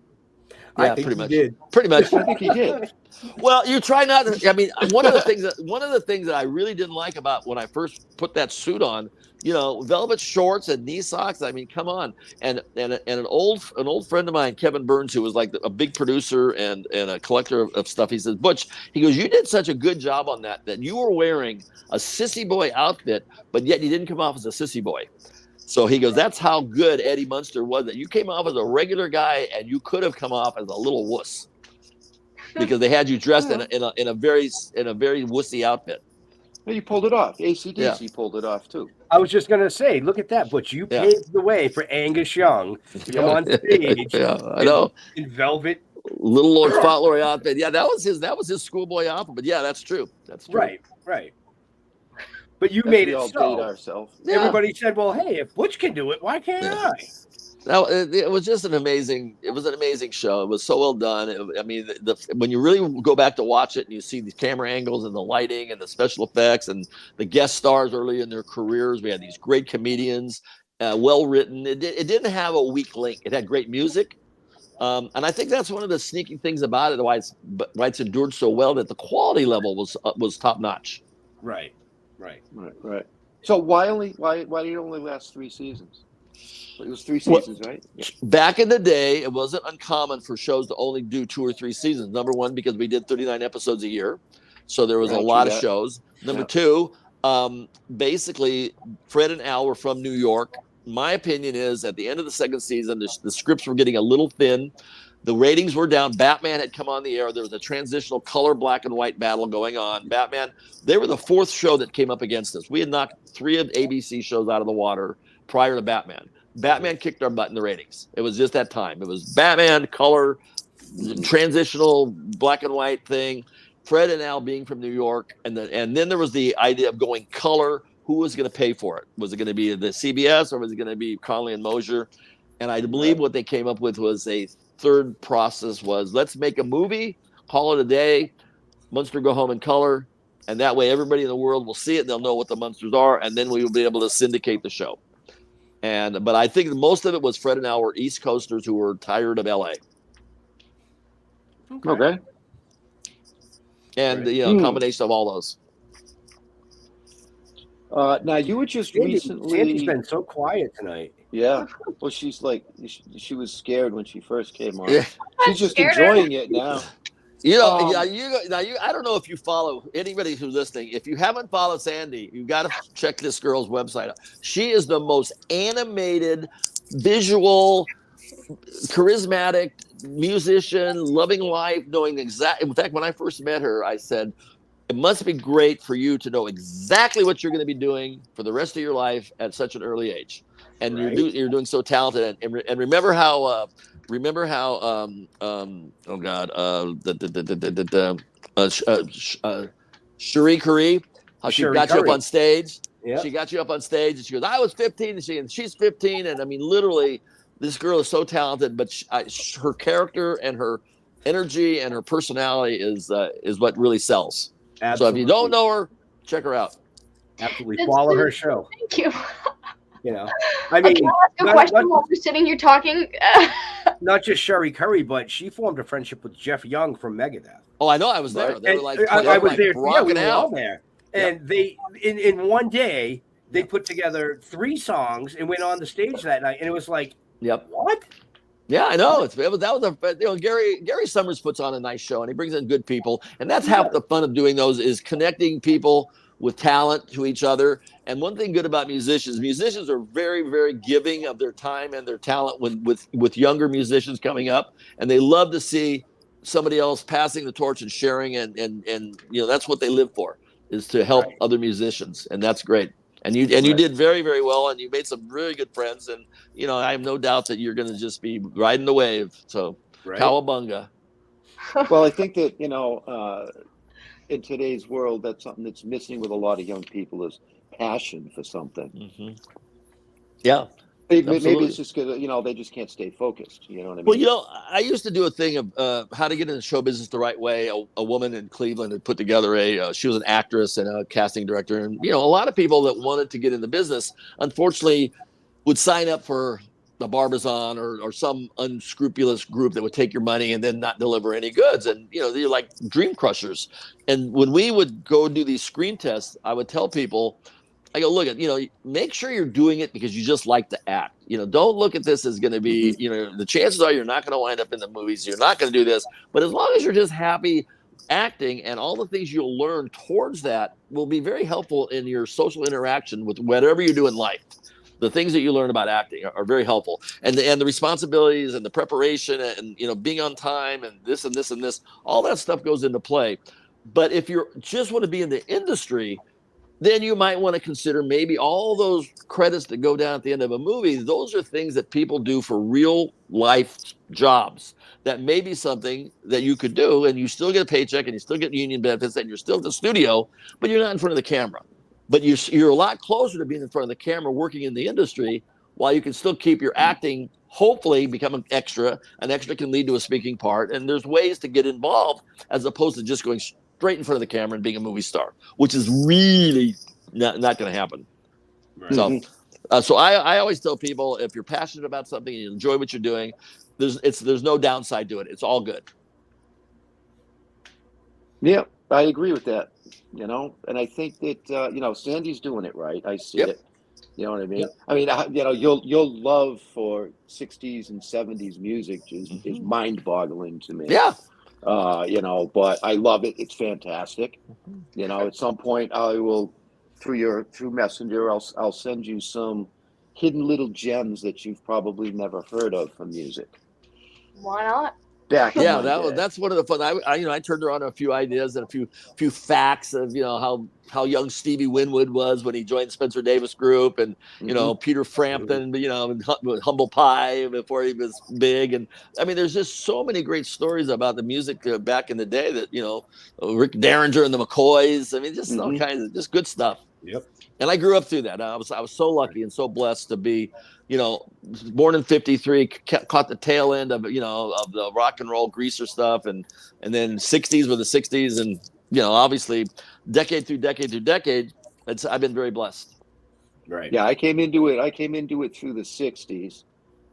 S1: I
S7: Yeah,
S1: think
S7: pretty much.
S1: he did.
S7: Pretty much.
S6: I think he did.
S7: Well, you try not to. I mean, one of the things that I really didn't like about when I first put that suit on, velvet shorts and knee socks. I mean, come on. And an old friend of mine, Kevin Burns, who was like a big producer and a collector of stuff. He says, Butch, he goes, you did such a good job on that you were wearing a sissy boy outfit, but yet you didn't come off as a sissy boy. So he goes, that's how good Eddie Munster was, that you came off as a regular guy and you could have come off as a little wuss because they had you dressed in a very wussy outfit.
S6: Well, you pulled it off. AC/DC pulled it off too.
S1: I was just gonna say, look at that, but you paved the way for Angus Young to come on stage.
S7: Yeah, I know.
S1: In velvet.
S7: Little Lord Fauntleroy outfit. Yeah, that was his schoolboy outfit. But yeah, that's true. That's true.
S1: Right. But you made it
S6: all
S1: so.
S6: date ourselves.
S7: Yeah.
S1: Everybody said, well, hey, if Butch can do it, why can't I?
S7: It was just an amazing show. It was so well done. When you really go back to watch it and you see the camera angles and the lighting and the special effects and the guest stars early in their careers, we had these great comedians, well written. It didn't have a weak link. It had great music. And I think that's one of the sneaky things about it, why it's endured so well, that the quality level was top notch.
S1: Right.
S6: So why did it only last 3 seasons? It was 3 seasons, right? Yeah.
S7: Back in the day, it wasn't uncommon for shows to only do 2 or 3 seasons. Number one, because we did 39 episodes a year, so there was a lot of shows. Number two, basically, Fred and Al were from New York. My opinion is, at the end of the second season, the scripts were getting a little thin. The ratings were down. Batman had come on the air. There was a transitional color black and white battle going on. Batman, they were the 4th show that came up against us. We had knocked 3 of ABC shows out of the water prior to Batman. Batman kicked our butt in the ratings. It was just that time. It was Batman, color, transitional black and white thing. Fred and Al being from New York. And then there was the idea of going color. Who was going to pay for it? Was it going to be the CBS or was it going to be Connolly and Mosier? And I believe what they came up with was a third process was, let's make a movie, call it a day, Munster go home in color, and that way everybody in the world will see it, they'll know what the Munsters are, and then we will be able to syndicate the show. But I think most of it was Fred and Al were East Coasters who were tired of LA.
S6: Okay.
S7: And
S1: Right.
S7: you know, combination of all those.
S6: Now you were just
S1: Sandy's
S6: recently.
S1: been so quiet tonight.
S6: Yeah. Well, she's like she was scared when she first came on.
S7: Yeah.
S6: She's just
S5: Scared
S6: enjoying it now.
S7: You know,
S6: Um,
S7: I don't know if you follow anybody who's listening. If you haven't followed Sandy, you got to check this girl's website out. She is the most animated, visual, charismatic musician, loving life, knowing exactly. In fact, when I first met her, I said, it must be great for you to know exactly what you're going to be doing for the rest of your life at such an early age. And
S1: Right.
S7: you're doing so talented. And remember how oh God, Cherie Curry, how she
S1: Cherie
S7: got you up
S1: Curry.
S7: on stage.
S1: Yeah.
S7: She got you up on stage, and she goes, "I was 15," and she's 15, and I mean, literally, this girl is so talented. But her character and her energy and her personality is what really sells.
S1: Absolutely.
S7: So if you don't know her, check her out.
S1: Absolutely.
S5: That's
S1: Follow
S5: good.
S1: her show.
S5: Thank you.
S1: You know, I mean,
S5: Can I ask a question while we're sitting here talking?
S1: not just Cherie Curry, but she formed a friendship with Jeff Young from Megadeth.
S7: Oh, I know, I was there.
S1: Right?
S7: They
S1: And
S7: were like,
S1: I was there. Yeah, we
S7: rocking
S1: were all
S7: out.
S1: there. And they, in one day, they put together 3 songs and went on the stage that night. And it was like,
S7: Yep.
S1: what?
S7: Yeah, I know. Gary Summers puts on a nice show, and he brings in good people, and that's half the fun of doing those is connecting people with talent to each other. And one thing good about musicians are very, very giving of their time and their talent with younger musicians coming up, and they love to see somebody else passing the torch and sharing, and you know, that's what they live for, is to help other musicians, and that's great. And you did very, very well, and you made some really good friends, and you know, I have no doubt that you're going to just be riding the wave. So, cowabunga.
S6: Well, I think that, you know, in today's world, that's something that's missing with a lot of young people is passion for something.
S7: Mm-hmm. Yeah.
S6: Maybe it's just because, you know, they just can't stay focused. You know what I mean?
S7: Well, you know, I used to do a thing of how to get into show business the right way. A woman in Cleveland had put together she was an actress and a casting director. And, you know, a lot of people that wanted to get in the business, unfortunately, would sign up for the Barbizon or some unscrupulous group that would take your money and then not deliver any goods. And, you know, they're like dream crushers. And when we would go do these screen tests, I would tell people, I go, look, you know, make sure you're doing it because you just like to act. You know, don't look at this as going to be, you know, the chances are you're not going to wind up in the movies. You're not going to do this. But as long as you're just happy acting, and all the things you'll learn towards that will be very helpful in your social interaction with whatever you do in life. The things that you learn about acting are very helpful, and the responsibilities and the preparation and, you know, being on time and this and this and this, all that stuff goes into play. But if you just want to be in the industry, then you might want to consider maybe all those credits that go down at the end of a movie. Those are things that people do for real life jobs. That may be something that you could do, and you still get a paycheck and you still get union benefits and you're still at the studio, but you're not in front of the camera. But you're a lot closer to being in front of the camera working in the industry while you can still keep your acting, hopefully become an extra. An extra can lead to a speaking part. And there's ways to get involved as opposed to just going straight in front of the camera and being a movie star, which is really not going to happen. Right. So I always tell people, if you're passionate about something and you enjoy what you're doing, there's no downside to it. It's all good.
S6: Yeah, I agree with that. You know, and I think that you know, Sandy's doing it right. I see it. You know what I mean? I mean, you know, your love for 60s and 70s music is mind-boggling to me.
S7: Yeah.
S6: You know, but I love it. It's fantastic. You know, at some point I will, through Messenger, I'll send you some hidden little gems that you've probably never heard of from music.
S5: Why not?
S7: That's one of the fun. I turned around a few ideas and a few facts of, you know, how young Stevie Winwood was when he joined Spencer Davis Group, and you know, Peter Frampton, you know, Humble Pie before he was big, and I mean, there's just so many great stories about the music back in the day that, you know, Rick Derringer and the McCoys. I mean, just all kinds of just good stuff.
S1: Yep. And
S7: I grew up through that. I was so lucky and so blessed to be, you know, born in '53, caught the tail end of, you know, of the rock and roll greaser stuff, and then '60s were the '60s, and, you know, obviously decade through decade, I've been very blessed.
S1: Right.
S6: Yeah, I came into it through the '60s,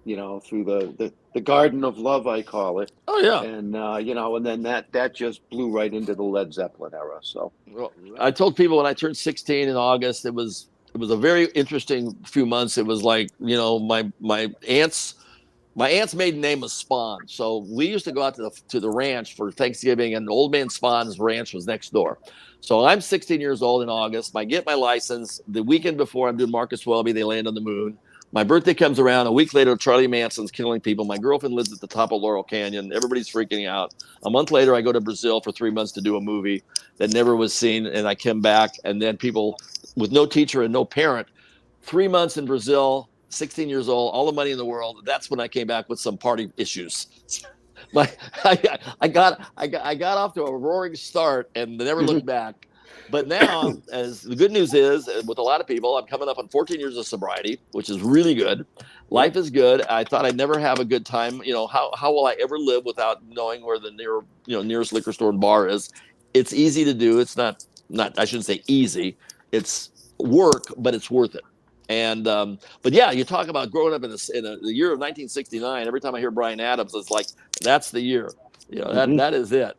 S6: through the garden of love, I call it.
S7: Oh yeah.
S6: And and then that just blew right into the Led Zeppelin era. So
S7: Well, I told people when I turned 16 in August, it was a very interesting few months. It was like, my aunt's maiden name was Spahn. So we used to go out to the ranch for Thanksgiving, and old man Spahn's ranch was next door. So I'm 16 years old in August. I get my license the weekend before I'm doing Marcus Welby. They land on the moon. My birthday comes around. A week later, Charlie Manson's killing people. My girlfriend lives at the top of Laurel Canyon. Everybody's freaking out. A month later, I go to Brazil for 3 months to do a movie that never was seen. And I came back, and then people with no teacher and no parent, 3 months in Brazil, 16 years old, all the money in the world. That's when I came back with some party issues. I got off to a roaring start and never looked back. But now, as the good news is, with a lot of people, I'm coming up on 14 years of sobriety, which is really good. Life is good. I thought I'd never have a good time. How will I ever live without knowing where the nearest liquor store and bar is? It's easy to do. It's not I shouldn't say easy. It's work, but it's worth it. And but yeah, you talk about growing up in the year of 1969. Every time I hear Bryan Adams, it's like that's the year. That is it.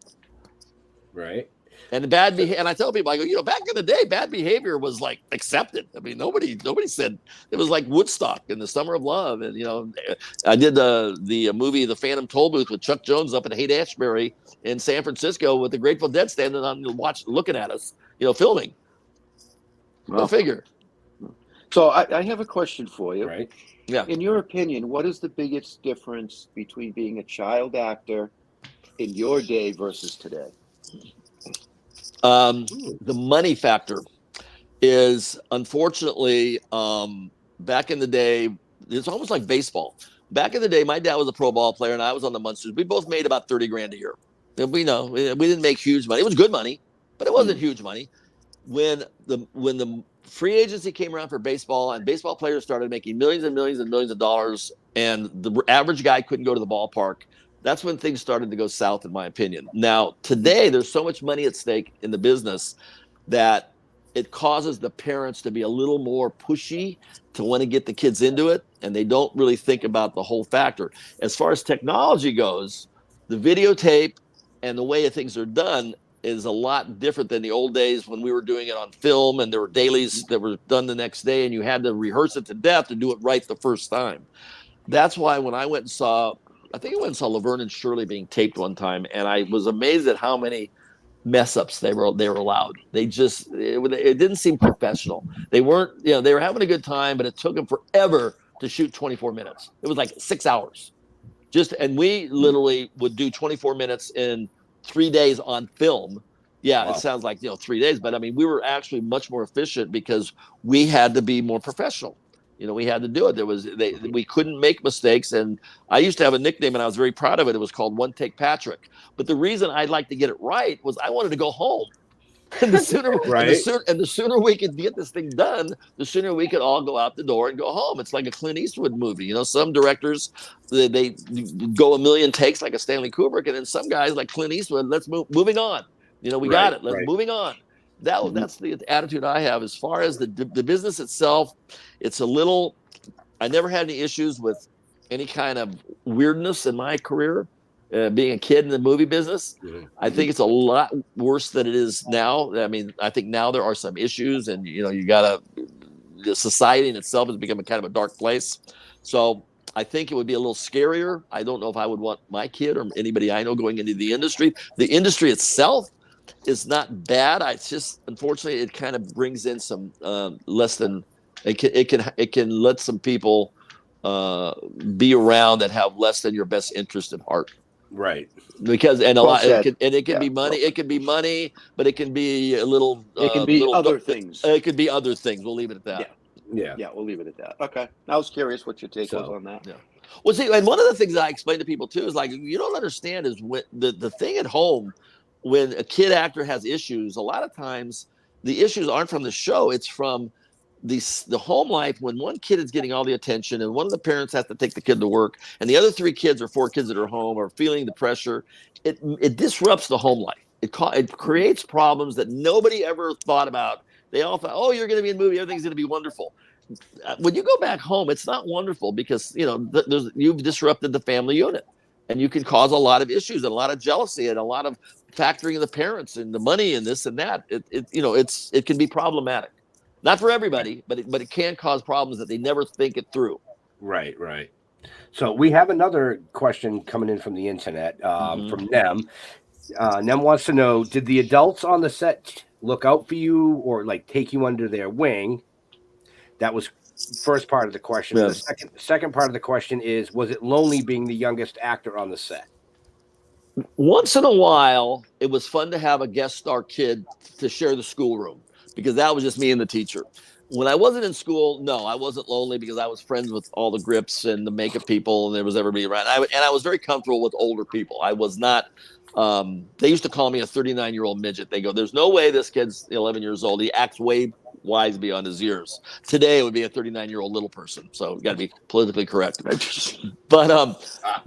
S1: Right.
S7: And bad behavior. And I tell people, I go, back in the day, bad behavior was like accepted. I mean, nobody said it was like Woodstock in the Summer of Love. And I did the movie The Phantom Toll Booth with Chuck Jones up at Haight-Ashbury in San Francisco with the Grateful Dead standing on looking at us, filming. Go figure.
S6: So I have a question for you.
S1: Right.
S7: Yeah.
S6: In your opinion, what is the biggest difference between being a child actor in your day versus today?
S7: The money factor is, unfortunately, back in the day, it's almost like baseball. Back in the day, my dad was a pro ball player and I was on the Munsters. We both made about $30,000 a year. And we didn't make huge money. It was good money, but it wasn't huge money. When the free agency came around for baseball and baseball players started making millions and millions and millions of dollars, and the average guy couldn't go to the ballpark, that's when things started to go south, in my opinion. Now, today, there's so much money at stake in the business that it causes the parents to be a little more pushy to want to get the kids into it, and they don't really think about the whole factor. As far as technology goes, the videotape and the way things are done is a lot different than the old days when we were doing it on film and there were dailies that were done the next day and you had to rehearse it to death to do it right the first time. That's why when I went and saw Laverne and Shirley being taped one time, and I was amazed at how many mess ups they were allowed. It didn't seem professional. They weren't, they were having a good time, but it took them forever to shoot 24 minutes. It was like 6 hours. And we literally would do 24 minutes in 3 days on film. Yeah, wow. It sounds like 3 days, but I mean, we were actually much more efficient because we had to be more professional. We had to do it. We couldn't make mistakes. And I used to have a nickname and I was very proud of it. It was called One Take Patrick. But the reason I'd like to get it right was I wanted to go home. And the sooner we could get this thing done, the sooner we could all go out the door and go home. It's like a Clint Eastwood movie. Some directors, they go a million takes like a Stanley Kubrick. And then some guys like Clint Eastwood, let's moving on. Got it. Moving on. That's the attitude I have. As far as the business itself, it's a little, I never had any issues with any kind of weirdness in my career, being a kid in the movie business. Mm-hmm. I think it's a lot worse than it is now. I mean, I think now there are some issues and, the society in itself has become a kind of a dark place. So I think it would be a little scarier. I don't know if I would want my kid or anybody I know going into the industry. The industry itself is not bad. It's just, unfortunately, it kind of brings in some less than it can let some people be around that have less than your best interest at heart.
S1: Right.
S7: Because it can be money. It can be money, but it can be a little.
S6: It can be other things.
S7: It could be other things. We'll leave it at that.
S6: Yeah. We'll leave it at that. Okay. I was curious what your take was on that.
S7: Yeah. Well, see, and one of the things I explain to people too is like you don't understand is when the thing at home. When a kid actor has issues, a lot of times the issues aren't from the show. It's from the home life when one kid is getting all the attention and one of the parents has to take the kid to work and the other 3 kids or 4 kids that are home are feeling the pressure. It disrupts the home life. It creates problems that nobody ever thought about. They all thought, oh, you're going to be in a movie. Everything's going to be wonderful. when you go back home, it's not wonderful because you've disrupted the family unit, and you can cause a lot of issues and a lot of jealousy and a lot of factoring of the parents and the money and this and that. It can be problematic, not for everybody, but it can cause problems that they never think it through.
S1: Right. So we have another question coming in from the internet from Nem. Nem wants to know: did the adults on the set look out for you or like take you under their wing? That was first part of the question.
S7: Yes.
S1: The second part of the question is: was it lonely being the youngest actor on the set?
S7: Once in a while, it was fun to have a guest star kid to share the schoolroom because that was just me and the teacher. When I wasn't in school, no, I wasn't lonely because I was friends with all the grips and the makeup people, and there was everybody around. And I was very comfortable with older people. I was not. They used to call me a 39-year-old midget. They go, "There's no way this kid's 11 years old. He acts way wise beyond his years." Today, it would be a 39-year-old little person. So you got to be politically correct. But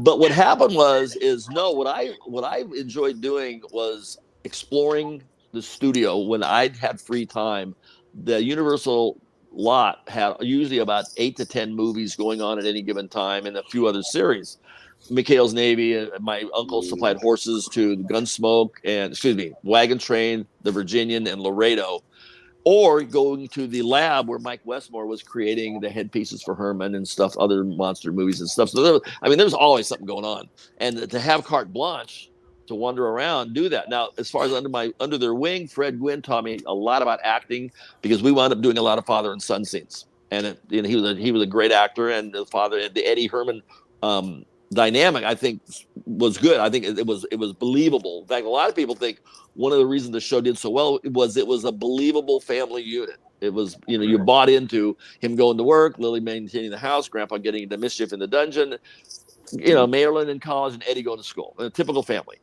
S7: what happened what I enjoyed doing was exploring the studio when I had free time. The Universal lot had usually about 8 to 10 movies going on at any given time and a few other series. McHale's Navy, my uncle supplied horses to the Wagon Train, the Virginian, and Laredo. Or going to the lab where Mike Westmore was creating the headpieces for Herman and stuff, other monster movies and stuff. So there's always something going on. And to have carte blanche to wander around, do that. Now, as far as under their wing, Fred Gwynn taught me a lot about acting because we wound up doing a lot of father and son scenes. And he was a great actor, and the Eddie Herman dynamic, I think, was good. I think it was believable. In fact, a lot of people think one of the reasons the show did so well was it was a believable family unit. It was, you bought into him going to work, Lily maintaining the house, Grandpa getting into mischief in the dungeon, Marilyn in college, and Eddie going to school. A typical family.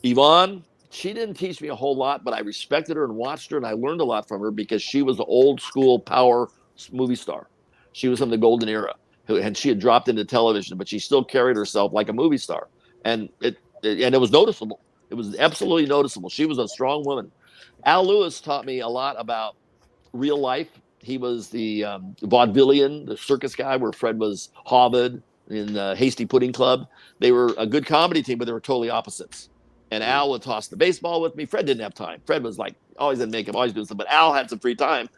S7: Yvonne, she didn't teach me a whole lot, but I respected her and watched her, and I learned a lot from her because she was the old school power movie star. She was from the golden era, and she had dropped into television, but she still carried herself like a movie star, and it was noticeable. It was absolutely noticeable. She was a strong woman. Al Lewis taught me a lot about real life. He was the vaudevillian, the circus guy, where Fred was Harvard in Hasty Pudding Club. They were a good comedy team, but they were totally opposites. And Al would toss the baseball with me. Fred didn't have time. Fred was like always in makeup, always doing something. But Al had some free time.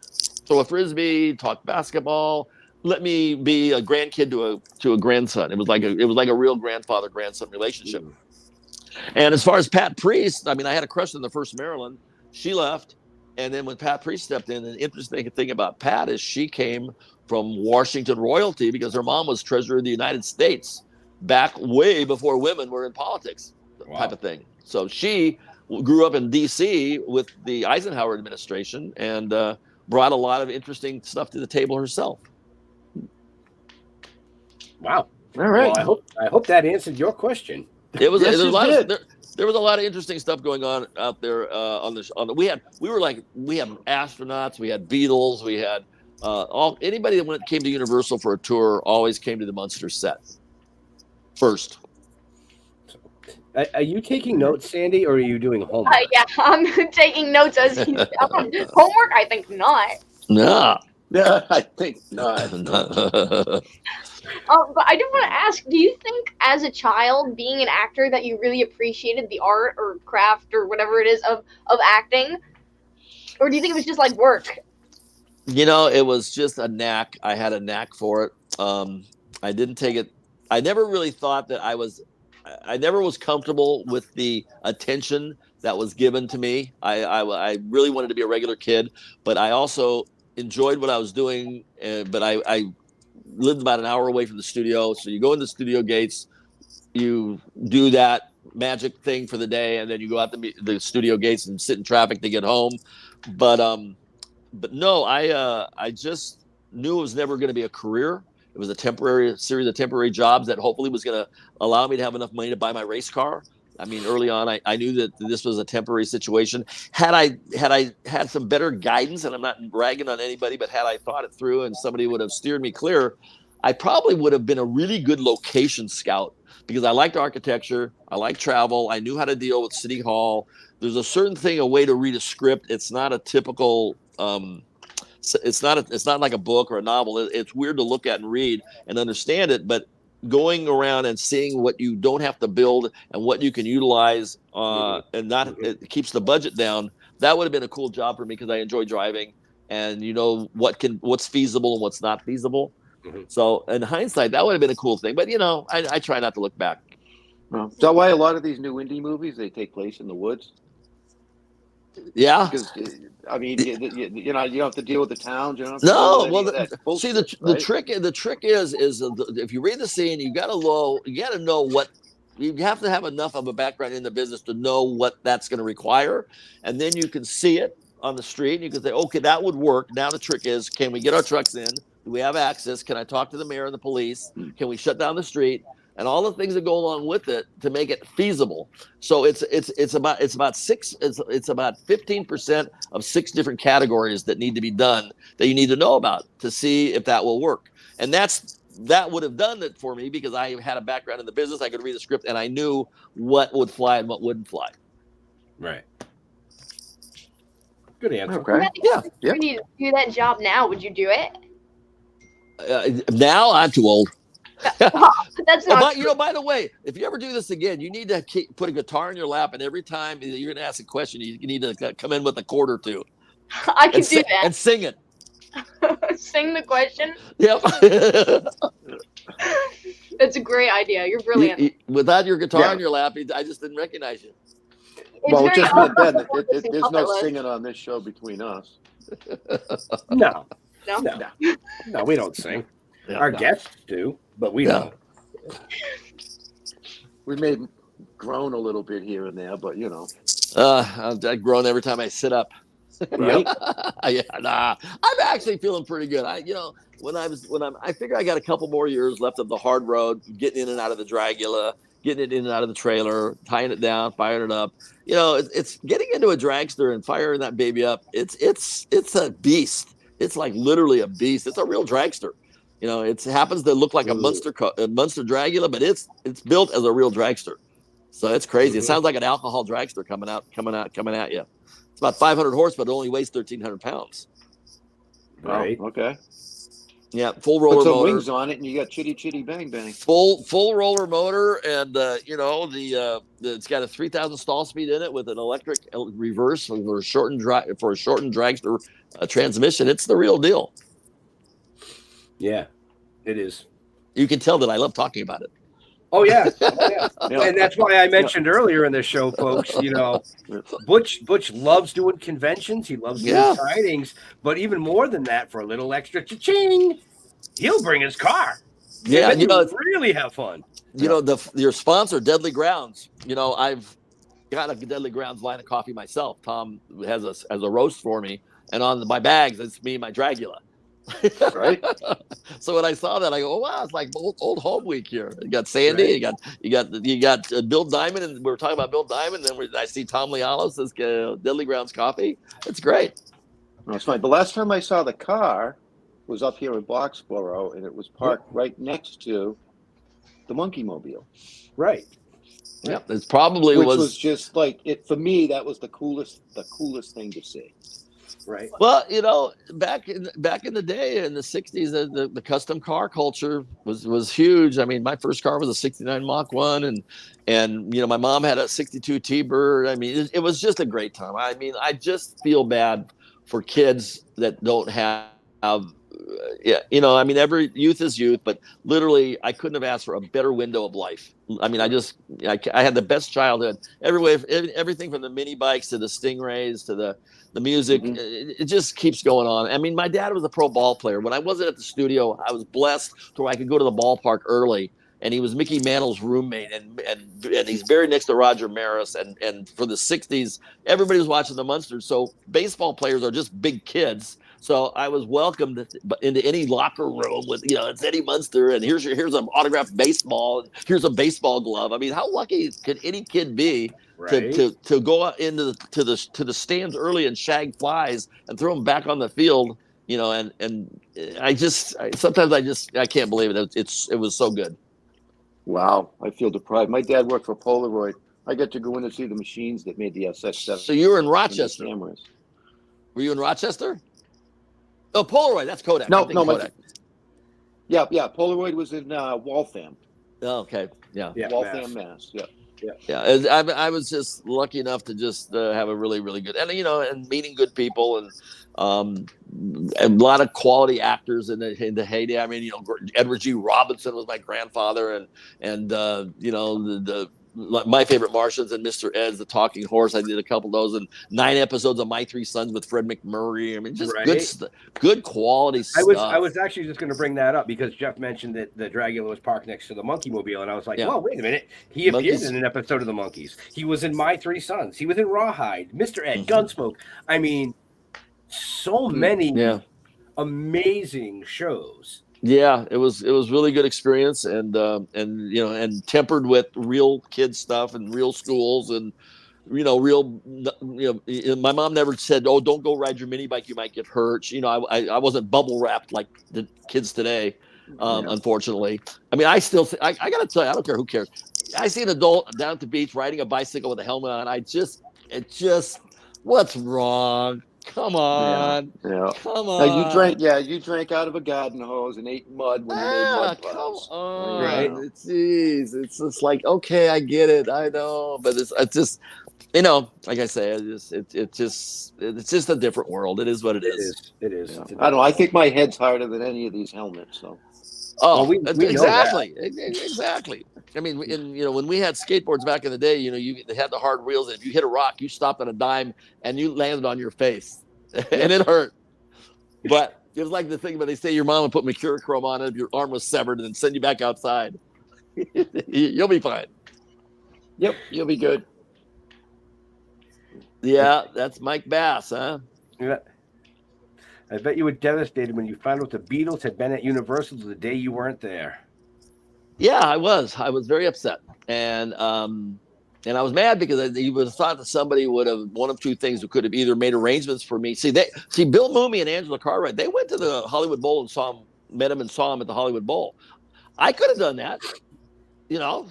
S7: Throw a frisbee, talk basketball. Let me be a grandkid to a grandson. It was like a real grandfather-grandson relationship. And as far as Pat Priest, I had a crush on the first Marilyn. She left. And then when Pat Priest stepped in, an interesting thing about Pat is she came from Washington royalty because her mom was Treasurer of the United States back way before women were in politics, type of thing. So she grew up in D.C. with the Eisenhower administration and brought a lot of interesting stuff to the table herself.
S1: Wow!
S6: All right.
S1: Well, I hope that answered your question.
S7: There was a lot of interesting stuff going on out there we had astronauts, we had Beatles, we had anybody that came to Universal for a tour always came to the Munsters set first.
S1: Are you taking notes, Sandy, or are you doing homework?
S5: Yeah, I'm taking notes as he's homework. I think not.
S7: No.
S6: Yeah, I think not.
S5: But I do want to ask, do you think as a child, being an actor, that you really appreciated the art or craft or whatever it is of acting? Or do you think it was just like work?
S7: It was just a knack. I had a knack for it. I didn't take it. I never really thought that I never was comfortable with the attention that was given to me. I really wanted to be a regular kid, but I also enjoyed what I was doing. But I lived about an hour away from the studio. So you go in the studio gates, you do that magic thing for the day, and then you go out the studio gates and sit in traffic to get home. But no, I just knew it was never going to be a career. It was a series of temporary jobs that hopefully was going to allow me to have enough money to buy my race car. Early on, I knew that this was a temporary situation. Had I had some better guidance, and I'm not bragging on anybody, but had I thought it through and somebody would have steered me clear, I probably would have been a really good location scout because I liked architecture. I liked travel. I knew how to deal with City Hall. There's a certain thing, a way to read a script. It's not a typical it's not like a book or a novel. It's weird to look at and read and understand it, but going around and seeing what you don't have to build and what you can utilize, and not it keeps the budget down. That would have been a cool job for me because I enjoy driving, and what's feasible and what's not feasible. So in hindsight, that would have been a cool thing. But I try not to look back.
S6: Well, is that why a lot of these new indie movies, they take place in the woods?
S7: Yeah.
S6: Because I mean, you don't have to deal with the towns. You don't have to
S7: No,
S6: deal
S7: well,
S6: with any of that bullshit,
S7: the
S6: right?
S7: trick is if you read the scene, you got to know what you have to have enough of a background in the business to know what that's going to require, and then you can see it on the street and you can say, okay, that would work. Now the trick is, can we get our trucks in? Do we have access? Can I talk to the mayor and the police? Can we shut down the street? And all the things that go along with it to make it feasible. So it's about 15% of 6 different categories that need to be done that you need to know about to see if that will work. And that would have done it for me because I had a background in the business. I could read the script and I knew what would fly and what wouldn't fly.
S1: Right. Good answer.
S6: Okay.
S5: Yeah. You need to do that job now. Would you do it?
S7: Now I'm too old.
S5: That's not
S7: But by the way, if you ever do this again, you need to put a guitar in your lap, and every time you're going to ask a question, you need to come in with a chord or two.
S5: I can do that.
S7: And sing it.
S5: Sing the question.
S7: Yep.
S5: That's a great idea. You're brilliant.
S7: Without your guitar in your lap, I just didn't recognize you.
S6: Well,
S5: It's
S6: just
S5: very
S6: meant then
S5: awkward
S6: there's
S5: to
S6: no
S5: list.
S6: singing on this show between us.
S1: No,
S5: No?
S1: we don't sing.
S7: Yeah.
S1: Our guests do, but we don't.
S6: We may groan a little bit here and there, but
S7: I've grown every time I sit up.
S6: right?
S7: I'm actually feeling pretty good. I figure I got a couple more years left of the hard road, getting in and out of the Dragula, getting it in and out of the trailer, tying it down, firing it up. It's getting into a dragster and firing that baby up. It's a beast. It's like literally a beast. It's a real dragster. It happens to look like a Munster Dragula, but it's built as a real dragster. So it's crazy. It sounds like an alcohol dragster coming at you. It's about 500 horse, but it only weighs 1,300 pounds.
S1: Right.
S6: Oh, okay.
S7: Yeah, full roller
S6: Put some
S7: motor.
S6: wings on it, and you got chitty chitty bang bang.
S7: Full roller motor, and it's got a 3,000 stall speed in it with an electric reverse for a shortened dragster transmission. It's the real deal.
S1: Yeah, it is.
S7: You can tell that I love talking about it.
S1: Oh yeah. And that's why I mentioned earlier in the show, folks. Butch loves doing conventions. He loves doing sightings, but even more than that, for a little extra cha-ching, he'll bring his car.
S7: Yeah,
S1: really have fun.
S7: Your sponsor, Deadly Grounds. I've got a Deadly Grounds line of coffee myself. Tom has a roast for me, and on my bags, it's me and my Dragula.
S6: Right.
S7: So when I saw that, I go, "Oh wow, it's like old home week here." You got Sandy, right. you got Bill Diamond, and we were talking about Bill Diamond. And then I see Tom Lialo says Deadly Grounds Coffee. It's great.
S6: That's fine. The last time I saw the car was up here in Boxborough, and it was parked right next to the Monkey Mobile.
S1: Right.
S7: Yeah, it's probably
S6: which was just like it for me. That was the coolest thing to see.
S1: Right.
S7: Well, back in the day in the 60s, the custom car culture was huge. I mean, my first car was a 69 Mach 1 and my mom had a 62 T-Bird. I mean, it was just a great time. I mean, I just feel bad for kids that don't have I mean, every youth is youth, but literally I couldn't have asked for a better window of life. I mean, I had the best childhood everything from the mini bikes to the Stingrays to the music. It just keeps going on. I mean, my dad was a pro ball player. When I wasn't at the studio, I was blessed to where I could go to the ballpark early. And he was Mickey Mantle's roommate, and he's buried next to Roger Maris. And for the 60s, everybody was watching the Munsters. So baseball players are just big kids. So I was welcomed into any locker room with, it's Eddie Munster, and here's an autographed baseball, and here's a baseball glove. I mean, how lucky could any kid be to go out into the stands early and shag flies and throw them back on the field, and I can't believe it. It was so good.
S6: Wow, I feel deprived. My dad worked for Polaroid. I got to go in and see the machines that made the SS7.
S7: So you were in Rochester.
S6: Cameras.
S7: Were you in Rochester? Oh, Polaroid. That's Kodak.
S6: No,
S7: I'm thinking
S6: no,
S7: Kodak.
S6: Yeah. Polaroid was in Waltham.
S7: Oh, okay. Yeah.
S6: Waltham, Mass. Yeah.
S7: Yeah, I was just lucky enough to just have a really, really good, and and meeting good people, and a lot of quality actors in the heyday. I mean, Edward G. Robinson was my grandfather, and the My Favorite Martians and Mr. Ed's The Talking Horse. I did a couple of those, and 9 episodes of My Three Sons with Fred McMurray. I mean, just good quality stuff.
S1: I was actually just going to bring that up because Jeff mentioned that the Dragula was parked next to the Monkey Mobile, and I was like, well, wait a minute. He appeared in an episode of the Monkeys. He was in My Three Sons. He was in Rawhide, Mr. Ed, Gunsmoke. I mean, so many amazing shows.
S7: Yeah, it was really good experience, and tempered with real kid stuff and real schools, and my mom never said, "Oh, don't go ride your mini bike, you might get hurt." I wasn't bubble wrapped like the kids today, unfortunately. I mean, I still I got to tell you, I don't care who cares. I see an adult down at the beach riding a bicycle with a helmet on. What's wrong? Come on.
S6: Yeah.
S7: Come on.
S6: You drank out of a garden hose and ate mud when you made mud puddles.
S7: Come on.
S1: Right.
S7: Jeez. It's just like, okay, I get it. I know. But it's just, like I say, it's just a different world. It is what it is.
S1: It is.
S6: Yeah. I don't know. I think my head's harder than any of these helmets. So.
S7: Oh,
S1: we
S7: exactly. Exactly. I mean, when we had skateboards back in the day, they had the hard wheels, and if you hit a rock, you stopped on a dime and you landed on your face, and it hurt. But it was like the thing where they say your mom would put mercurochrome on it if your arm was severed and then send you back outside. You'll be fine.
S6: Yep, you'll be good.
S7: Yeah, that's Mike Bass, huh?
S1: Yeah. I bet you were devastated when you found out the Beatles had been at Universal the day you weren't there.
S7: Yeah, I was. I was very upset, and I was mad because you would have thought that somebody would have one of two things, who could have either made arrangements for me. See, Bill Mooney and Angela Cartwright, they went to the Hollywood Bowl and met him and saw him at the Hollywood Bowl. I could have done that,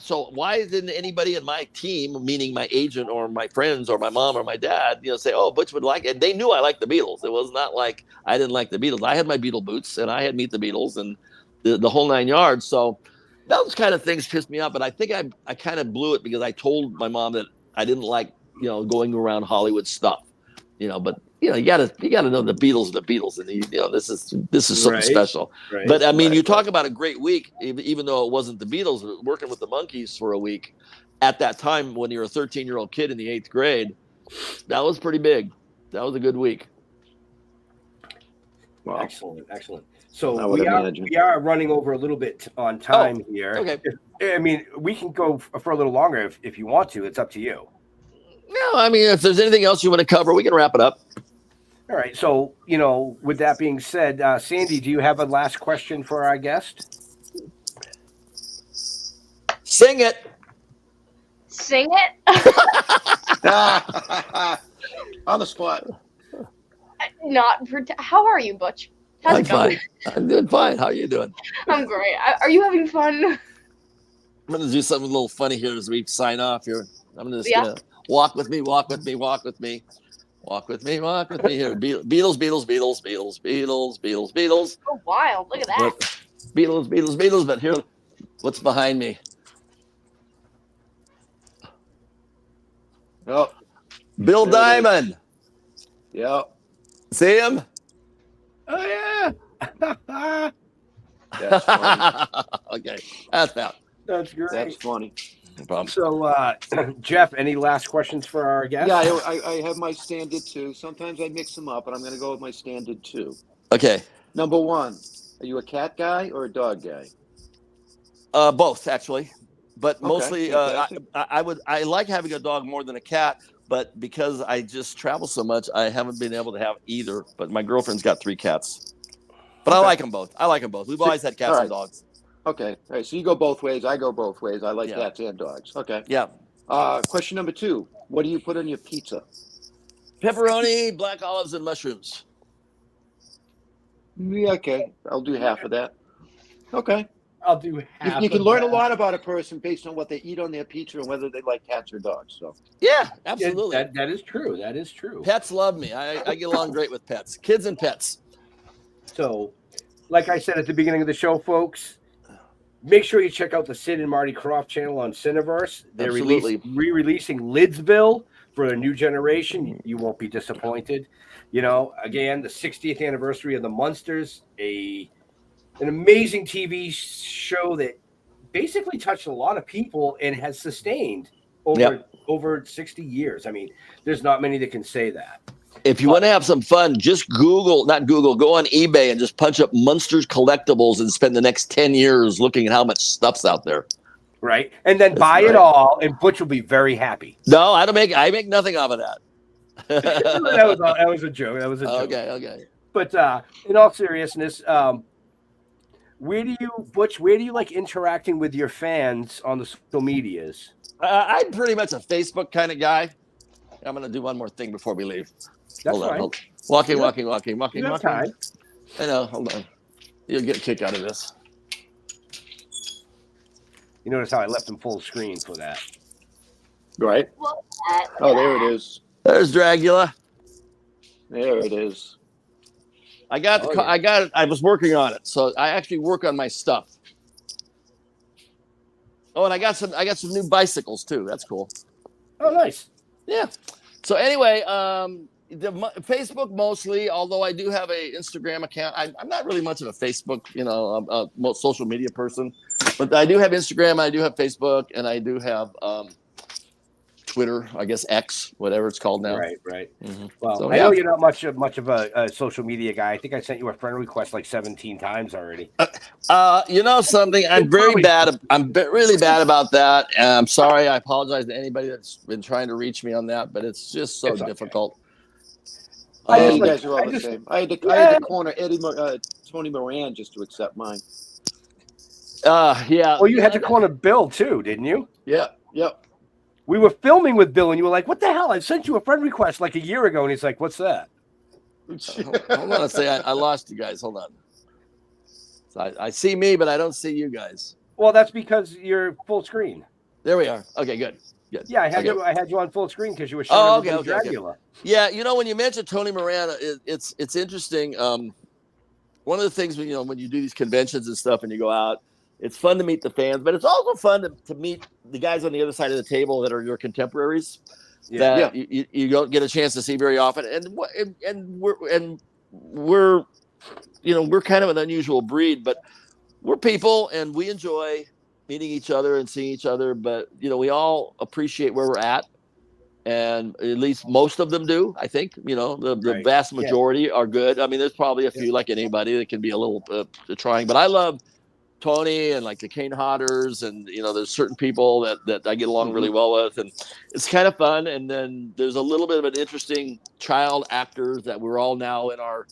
S7: So why didn't anybody in my team, meaning my agent or my friends or my mom or my dad, say, "Oh, Butch would like it"? And they knew I liked the Beatles. It was not like I didn't like the Beatles. I had my Beatle boots, and I had Meet the Beatles and the whole 9 yards. So those kind of things pissed me off. But I think I kind of blew it because I told my mom that I didn't like going around Hollywood stuff. But you gotta know the Beatles are the Beatles, and this is something special.
S1: Right,
S7: but I mean, you talk about a great week, even though it wasn't the Beatles. Working with the Monkees for a week at that time when you're a 13-year-old kid in the 8th grade, that was pretty big. That was a good week.
S1: Wow. Excellent. So
S6: we
S1: are running over a little bit on time here.
S7: Okay.
S1: I mean, we can go for a little longer if you want to. It's up to you.
S7: No, I mean, if there's anything else you want to cover, we can wrap it up.
S1: All right. So, with that being said, Sandy, do you have a last question for our guest?
S7: Sing it.
S5: Sing it?
S6: On the spot.
S5: How are you, Butch? How's it going?
S7: Fine. I'm doing fine. How are you doing?
S5: I'm great. Are you having fun?
S7: I'm going to do something a little funny here as we sign off here. I'm just going to walk with me here. Beatles.
S5: Oh, wild. Look at that.
S7: Beatles. But here, what's behind me?
S6: Oh,
S7: Bill Diamond.
S6: Yeah.
S7: See him?
S1: Oh, yeah.
S6: That's funny.
S7: Okay. That's about.
S1: That's great.
S6: That's funny.
S7: No problem.
S1: So, Jeff, any last questions for our guest?
S6: Yeah, I have my standard 2. Sometimes I mix them up, but I'm going to go with my standard 2.
S7: Okay.
S6: Number 1, are you a cat guy or a dog guy?
S7: Both, actually. But
S6: Okay,
S7: mostly,
S6: fantastic.
S7: I like having a dog more than a cat. But because I just travel so much, I haven't been able to have either. But my girlfriend's got 3 cats. But I like them both. We've always had cats and dogs.
S6: Okay. All right. So you go both ways. I go both ways. I like cats and dogs. Okay.
S7: Yeah.
S6: Question number 2. What do you put on your pizza?
S7: Pepperoni, black olives, and mushrooms.
S6: Yeah, okay. I'll do half of that. Okay.
S1: I'll do half.
S6: You can
S1: of
S6: learn
S1: that.
S6: a lot about a person based on what they eat on their pizza and whether they like cats or dogs. So
S7: Yeah, absolutely.
S1: That is true. That is true.
S7: Pets love me. I get along great with pets. Kids and pets.
S1: So, like I said at the beginning of the show, folks, make sure you check out the Sid and Marty Croft channel on Cineverse. They're
S7: Absolutely.
S1: re-releasing Lidsville for a new generation. You won't be disappointed. You know, again, the 60th anniversary of the Munsters, an amazing TV show that basically touched a lot of people and has sustained over 60 years. I mean, there's not many that can say that.
S7: If you want to have some fun, just go on eBay and just punch up Munsters collectibles and spend the next 10 years looking at how much stuff's out there.
S1: Right. And then buy it all, and Butch will be very happy.
S7: No, I make nothing off of that.
S1: that was a joke. That was a joke.
S7: Okay.
S1: But in all seriousness, Butch, where do you like interacting with your fans on the social medias?
S7: I'm pretty much a Facebook kind of guy. I'm going to do one more thing before we leave.
S1: That's
S7: hold on.
S1: fine.
S7: Walking.
S1: You have time.
S7: I know. Hold on. You'll get a kick out of this.
S1: You notice how I left him full screen for that.
S6: Right. Oh, there it is.
S7: There's Dracula.
S6: There it is.
S7: I got it. I was working on it, so I actually work on my stuff. Oh, and I got some new bicycles too. That's cool.
S1: Oh, nice.
S7: Yeah. So anyway, Facebook mostly. Although I do have a Instagram account. I'm not really much of a Facebook, social media person, but I do have Instagram. I do have Facebook, and I do have Twitter. I guess X, whatever it's called now.
S1: Right.
S7: Mm-hmm.
S1: Well,
S7: So,
S1: I know you're not much of a social media guy. I think I sent you a friend request like 17 times already.
S7: You know something? I'm really bad about that. And I'm sorry. I apologize to anybody that's been trying to reach me on that, but it's just so difficult.
S6: You guys are all the same. I had to corner Tony Moran just to accept mine.
S7: Yeah.
S1: Well, you had to corner Bill too, didn't you?
S6: Yeah. Yep.
S1: We were filming with Bill, and you were like, "What the hell? I sent you a friend request like a year ago," and he's like, "What's that?"
S7: Hold on a second. I lost you guys. Hold on. So I see me, but I don't see you guys.
S1: Well, that's because you're full screen.
S7: There we are. Okay, good.
S1: Yeah, I had you on full screen because you were showing Dracula.
S7: Okay. Yeah, when you mentioned Tony Moran, it's interesting. One of the things when you do these conventions and stuff, and you go out, it's fun to meet the fans, but it's also fun to meet the guys on the other side of the table that are your contemporaries that you don't get a chance to see very often. And we're kind of an unusual breed, but we're people and we enjoy meeting each other and seeing each other. But we all appreciate where we're at, and at least most of them do. I think the vast majority are good. I mean, there's probably a few like anybody that can be a little trying, but I love Tony and like the Kane Hodders, and there's certain people that I get along really well with, and it's kind of fun. And then there's a little bit of an interesting child actors that we're all now in our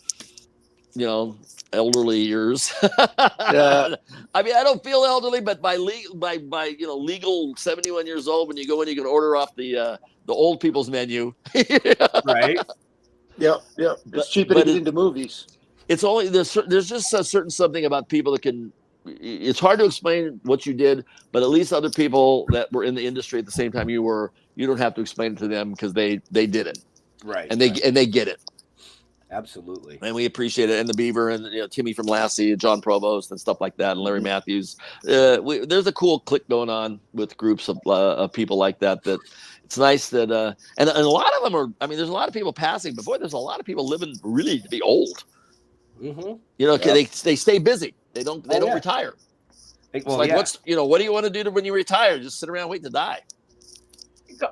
S7: elderly years.
S6: Yeah.
S7: I mean, I don't feel elderly, but by legal 71 years old, when you go in, you can order off the old people's menu.
S1: Right.
S6: Yep. It's cheaper to get into movies.
S7: It's only there's just a certain something about people that can. It's hard to explain what you did, but at least other people that were in the industry at the same time you don't have to explain it to them because they did it.
S1: Right.
S7: And they get it.
S1: Absolutely.
S7: And we appreciate it. And the Beaver and Timmy from Lassie and John Provost and stuff like that, and Larry Matthews. There's a cool clique going on with groups of people like that. That it's nice that and a lot of them are. I mean, there's a lot of people passing, but boy, there's a lot of people living really to be old.
S1: Mm-hmm.
S7: They stay busy. They don't retire. It's what do you want to do when you retire? Just sit around waiting to die.
S5: God.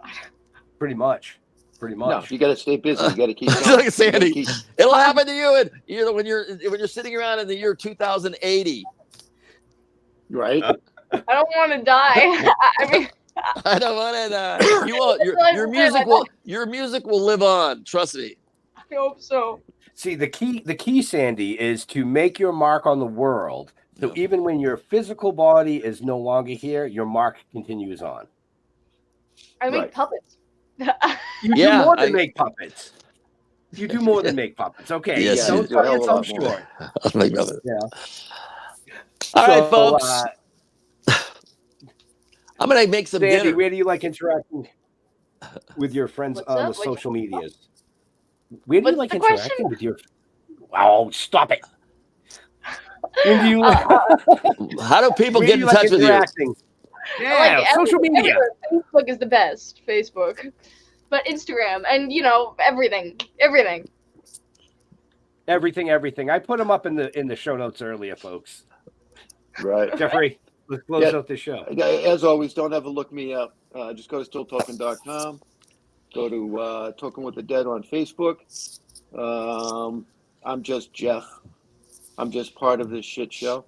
S1: Pretty much.
S6: No, you got to stay busy. You got to keep going.
S7: Like Sandy, it'll happen to you. And when you're sitting around in the year 2080.
S6: Right.
S5: I don't want to die. I mean,
S7: I don't want to die. You will. Your music will live on. Trust me.
S5: I hope so.
S1: See, the key, Sandy, is to make your mark on the world. So even when your physical body is no longer here, your mark continues on.
S5: I make puppets.
S1: You do more than make puppets. You do more than make puppets. Okay.
S7: Yes,
S1: don't tell me I'm short.
S7: I'll make puppets.
S1: Yeah.
S7: All right, folks. I'm gonna make some
S1: Sandy,
S7: dinner.
S1: where do you like interacting with your friends on the social medias? Where do you like interacting with your? Oh, stop it! When do you,
S7: How do people
S1: when
S7: get
S1: do
S7: in
S1: like
S7: touch with you?
S1: interacting? Yeah,
S5: Like,
S1: social media.
S5: Facebook is the best. Facebook, but Instagram and everything.
S1: Everything. I put them up in the show notes earlier, folks.
S6: Right.
S1: Jeffrey, let's close out the show.
S6: As always, don't ever look me up. Just go to stilltalking.com. Go to Talking with the Dead on Facebook. I'm just Jeff. I'm just part of this shit show,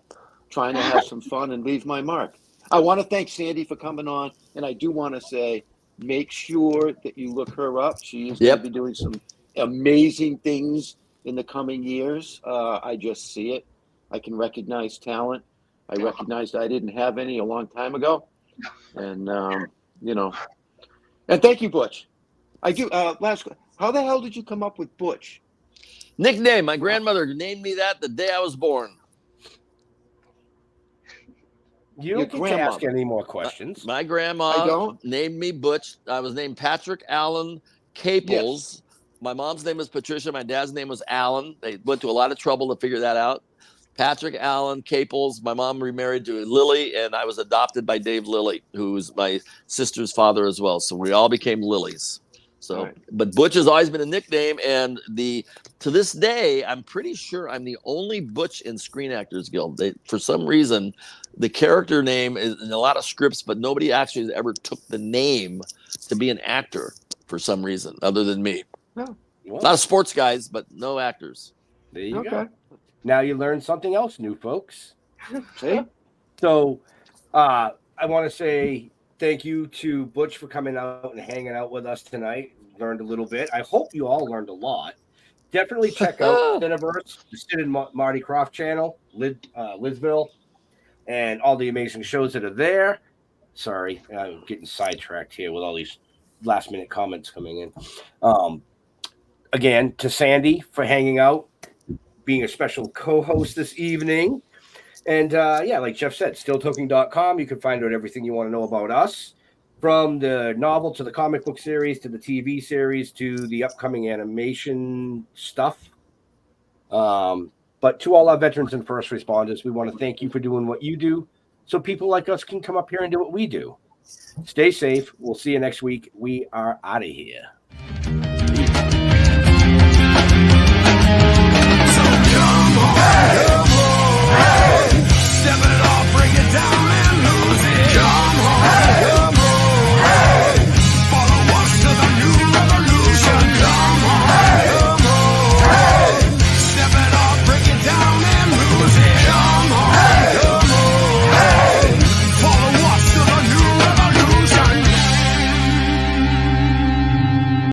S6: trying to have some fun and leave my mark. I want to thank Sandy for coming on, and I do want to say, make sure that you look her up. She is going to be doing some amazing things in the coming years. I just see it. I can recognize talent. I recognized I didn't have any a long time ago. And, and thank you, Butch. I do. How the hell did you come up with Butch?
S7: Nickname. My grandmother named me that the day I was born.
S1: You don't get to ask any more questions.
S7: My grandma named me Butch. I was named Patrick Alan Caples. Yes. My mom's name was Patricia. My dad's name was Alan. They went to a lot of trouble to figure that out. Patrick Alan Caples. My mom remarried to Lilley, and I was adopted by Dave Lilley, who was my sister's father as well. So we all became Lilleys. So, but Butch has always been a nickname, and to this day, I'm pretty sure I'm the only Butch in Screen Actors Guild. For some reason, the character name is in a lot of scripts, but nobody actually ever took the name to be an actor for some reason, other than me.
S6: Oh,
S7: a lot of sports guys, but no actors.
S1: There you go. Now you learned something else new, folks.
S6: See?
S1: So I want to say thank you to Butch for coming out and hanging out with us tonight. Learned a little bit. I hope you all learned a lot. Definitely check out Cineverse, the Sid and Marty Croft channel, Lidsville, and all the amazing shows that are there. Sorry, I'm getting sidetracked here with all these last-minute comments coming in. Again, to Sandy for hanging out, being a special co-host this evening. And like Jeff said, stilltoking.com. You can find out everything you want to know about us, from the novel to the comic book series to the TV series to the upcoming animation stuff. But to all our veterans and first responders, we want to thank you for doing what you do so people like us can come up here and do what we do. Stay safe. We'll see you next week. We are out of here. So come on.